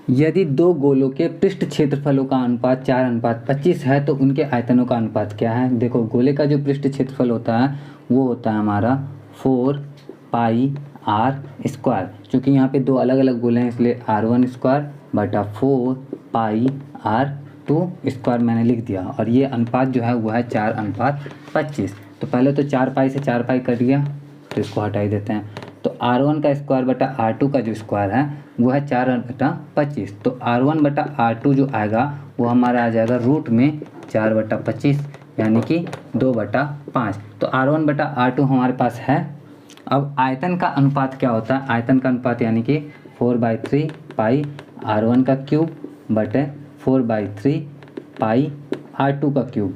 यदि दो गोलों के पृष्ठ क्षेत्रफलों का अनुपात 4:25 है तो उनके आयतनों का अनुपात क्या है? देखो, गोले का जो पृष्ठ क्षेत्रफल होता है वो होता है हमारा 4πr²। क्योंकि यहाँ पे दो अलग अलग गोले हैं, इसलिए r1² बटा 4πr2² मैंने लिख दिया। और ये अनुपात जो है वो है 4:25। तो पहले तो 4π से 4π कट गया, तो इसको हटा ही देते हैं। तो r1 का स्क्वायर बटा r2 का जो स्क्वायर है वो है 4/25। तो r1 बटा r2 जो आएगा वो हमारा आ जाएगा रूट में 4/25, यानी कि 2/5। तो r1 बटा r2 हमारे पास है। अब आयतन का अनुपात क्या होता है? आयतन का अनुपात यानी कि 4/3 पाई r1 का क्यूब बटे 4/3 पाई r2 का क्यूब।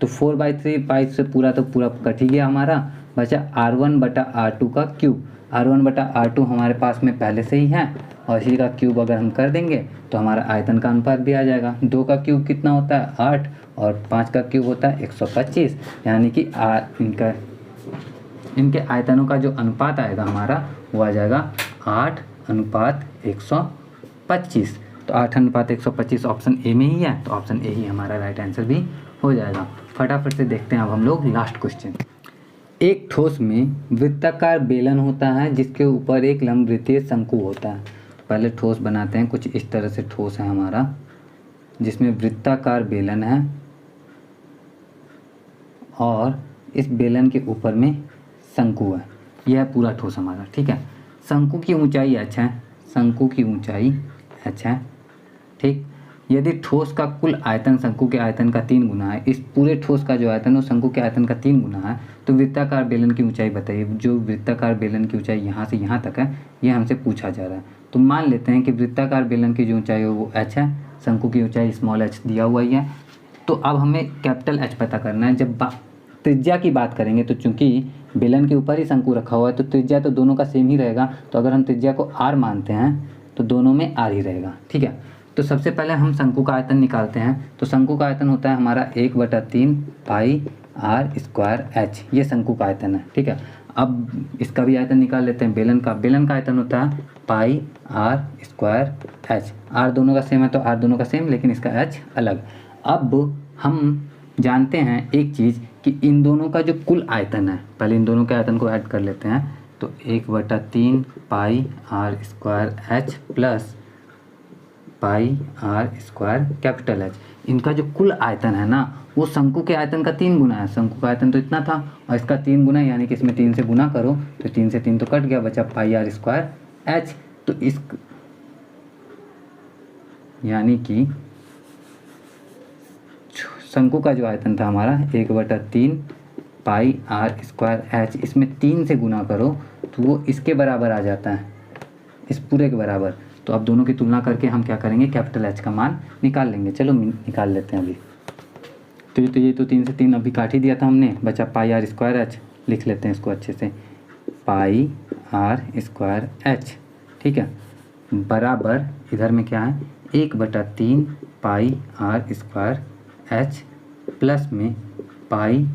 तो 4/3 पाई से पूरा तो पूरा कट ही गया हमारा, बचा r1 बटा r2 का क्यूब। r1 बटा r2 हमारे पास में पहले से ही है, और इसी का क्यूब अगर हम कर देंगे तो हमारा आयतन का अनुपात भी आ जाएगा। 2 का क्यूब कितना होता है? 8, और 5 का क्यूब होता है 125, यानी कि इनके आयतनों का जो अनुपात आएगा हमारा वो आ जाएगा 8:125। तो 8:125 ऑप्शन ए में ही है, तो ऑप्शन ए ही हमारा राइट आंसर भी हो जाएगा। फटाफट से देखते हैं अब हम लोग लास्ट क्वेश्चन। एक ठोस में वृत्ताकार बेलन होता है जिसके ऊपर एक लंबवृत्तीय शंकु होता है। पहले ठोस बनाते हैं, कुछ इस तरह से ठोस है हमारा, जिसमें वृत्ताकार बेलन है और इस बेलन के ऊपर में शंकु है। यह पूरा ठोस हमारा, ठीक है। शंकु की ऊंचाई h है, शंकु की ऊंचाई h है, ठीक। यदि ठोस का कुल आयतन शंकु के आयतन का 3 गुना है, इस पूरे ठोस का जो आयतन है वो शंकु के आयतन का 3 गुना है, तो वृत्ताकार बेलन की ऊंचाई बताइए। जो वृत्ताकार बेलन की ऊंचाई यहाँ से यहाँ तक है, ये हमसे पूछा जा रहा है। तो मान लेते हैं कि वृत्ताकार बेलन की जो ऊंचाई है वो h है, शंकु की ऊंचाई स्मॉल h दिया हुआ ही है। तो अब हमें कैपिटल H पता करना है। जब त्रिज्या की बात करेंगे तो चूंकि बेलन के ऊपर ही शंकु रखा हुआ है तो त्रिज्या तो दोनों का सेम ही रहेगा। तो अगर हम त्रिज्या को r मानते हैं तो दोनों में r ही रहेगा, ठीक है। तो सबसे पहले हम शंकु का आयतन निकालते हैं। तो शंकु का आयतन होता है हमारा 1/3 पाई r स्क्वायर h, ये शंकु का आयतन है, ठीक है। अब इसका भी आयतन निकाल लेते हैं। बेलन का आयतन होता है पाई r स्क्वायर h। r दोनों का सेम है तो r दोनों का सेम, लेकिन इसका h अलग। अब हम जानते हैं एक चीज़ कि इन दोनों का जो कुल आयतन है, पहले इन दोनों के आयतन को ऐड कर लेते हैं। तो 1/3 पाई r square h plus pi r square capital H, इनका जो कुल आयतन है ना वो शंकु के आयतन का 3 गुना है। शंकु का आयतन तो इतना था और इसका 3 गुना, यानी कि इसमें 3 से गुना करो तो 3 से 3 तो कट गया, बचा पाई r स्क्वायर h। तो इस यानी कि शंकु का जो आयतन था हमारा 1/3 पाई r स्क्वायर h, इसमें 3 से गुना करो तो वो इसके बराबर आ जाता है, इस पूरे के बराबर। तो अब दोनों की तुलना करके हम क्या करेंगे, कैपिटल H का मान निकाल लेंगे। चलो निकाल लेते हैं अभी। तो ये तो 3 से 3 अभी काट ही दिया था हमने, बचा पाई r स्क्वायर h। लिख लेते हैं इसको अच्छे से, पाई r स्क्वायर h, ठीक है, बराबर इधर में क्या है 1/3 पाई r स्क्वायर h प्लस में पाई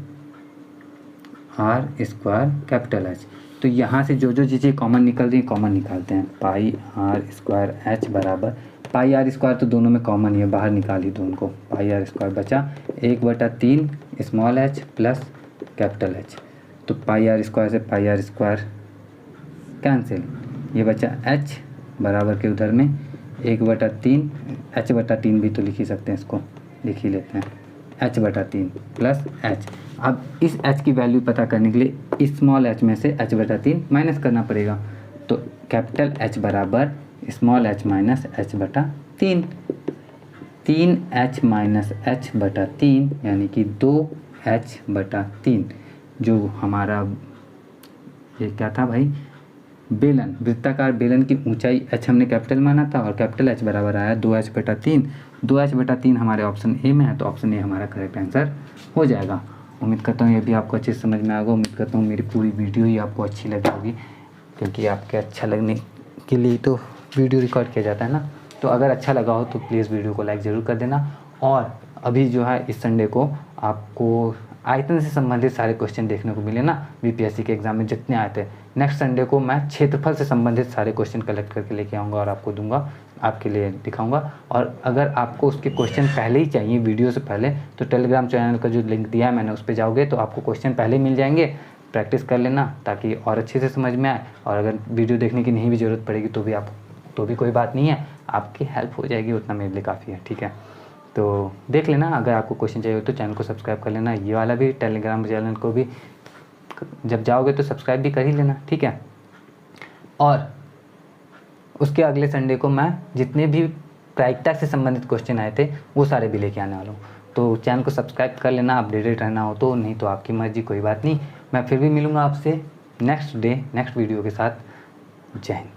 r स्क्वायर कैपिटल H। तो यहाँ से जो जो चीज़ें कॉमन निकल रही है कॉमन निकालते हैं। पाई r स्क्वायर h बराबर पाई r स्क्वायर तो दोनों में कॉमन ही है, बाहर निकाली दो उनको। पाई r स्क्वायर बचा 1/3 small h plus capital H। तो पाई r स्क्वायर से पाई r स्क्वायर कैंसिल, ये बचा h बराबर के उधर में 1/3 h/3 भी तो लिख ही सकते हैं, इसको लिख ही लेते हैं h/3 प्लस h। अब इस h की वैल्यू पता करने के लिए स्मॉल h में से h/3 माइनस करना पड़ेगा। तो कैपिटल H बराबर small h minus h/3, 3h minus h/3 यानी कि 2h/3। जो हमारा ये क्या था भाई, बेलन, वृत्ताकार बेलन की ऊंचाई h हमने कैपिटल माना था और कैपिटल H बराबर आया 2h/3। 2h/3 हमारे ऑप्शन ए में है, तो ऑप्शन ए हमारा करेक्ट आंसर हो जाएगा। उम्मीद करता हूँ ये भी आपको अच्छे से समझ में आएगा। उम्मीद करता हूँ मेरी पूरी वीडियो ही आपको अच्छी लगी होगी, क्योंकि आपके अच्छा लगने के लिए तो वीडियो रिकॉर्ड किया जाता है ना। तो अगर अच्छा लगा हो तो प्लीज़ वीडियो को लाइक ज़रूर कर देना। और अभी जो है इस संडे को आपको आयतन से संबंधित सारे क्वेश्चन देखने को मिले ना, बीपीएससी के एग्ज़ाम में जितने आए थे। नेक्स्ट संडे को मैं क्षेत्रफल से संबंधित सारे क्वेश्चन कलेक्ट करके लेके आऊँगा और आपको दूंगा, आपके लिए दिखाऊंगा। और अगर आपको उसके क्वेश्चन पहले ही चाहिए वीडियो से पहले, तो टेलीग्राम चैनल का जो लिंक दिया है मैंने, उस पर जाओगे तो आपको क्वेश्चन पहले ही मिल जाएंगे। प्रैक्टिस कर लेना ताकि और अच्छे से समझ में आए। और अगर वीडियो देखने की नहीं भी ज़रूरत पड़ेगी तो भी कोई बात नहीं है, आपकी हेल्प हो जाएगी, उतना मेरे लिए काफ़ी है, ठीक है। तो देख लेना। अगर आपको क्वेश्चन चाहिए हो तो चैनल को सब्सक्राइब कर लेना। ये वाला भी टेलीग्राम चैनल को भी जब जाओगे तो सब्सक्राइब भी कर ही लेना, ठीक है। और उसके अगले संडे को मैं जितने भी प्रायिकता से संबंधित क्वेश्चन आए थे वो सारे भी लेके आने वाला हूँ। तो चैनल को सब्सक्राइब कर लेना, अपडेटेड रहना हो तो, नहीं तो आपकी मर्जी, कोई बात नहीं। मैं फिर भी मिलूँगा आपसे नेक्स्ट वीडियो के साथ। जय हिंद।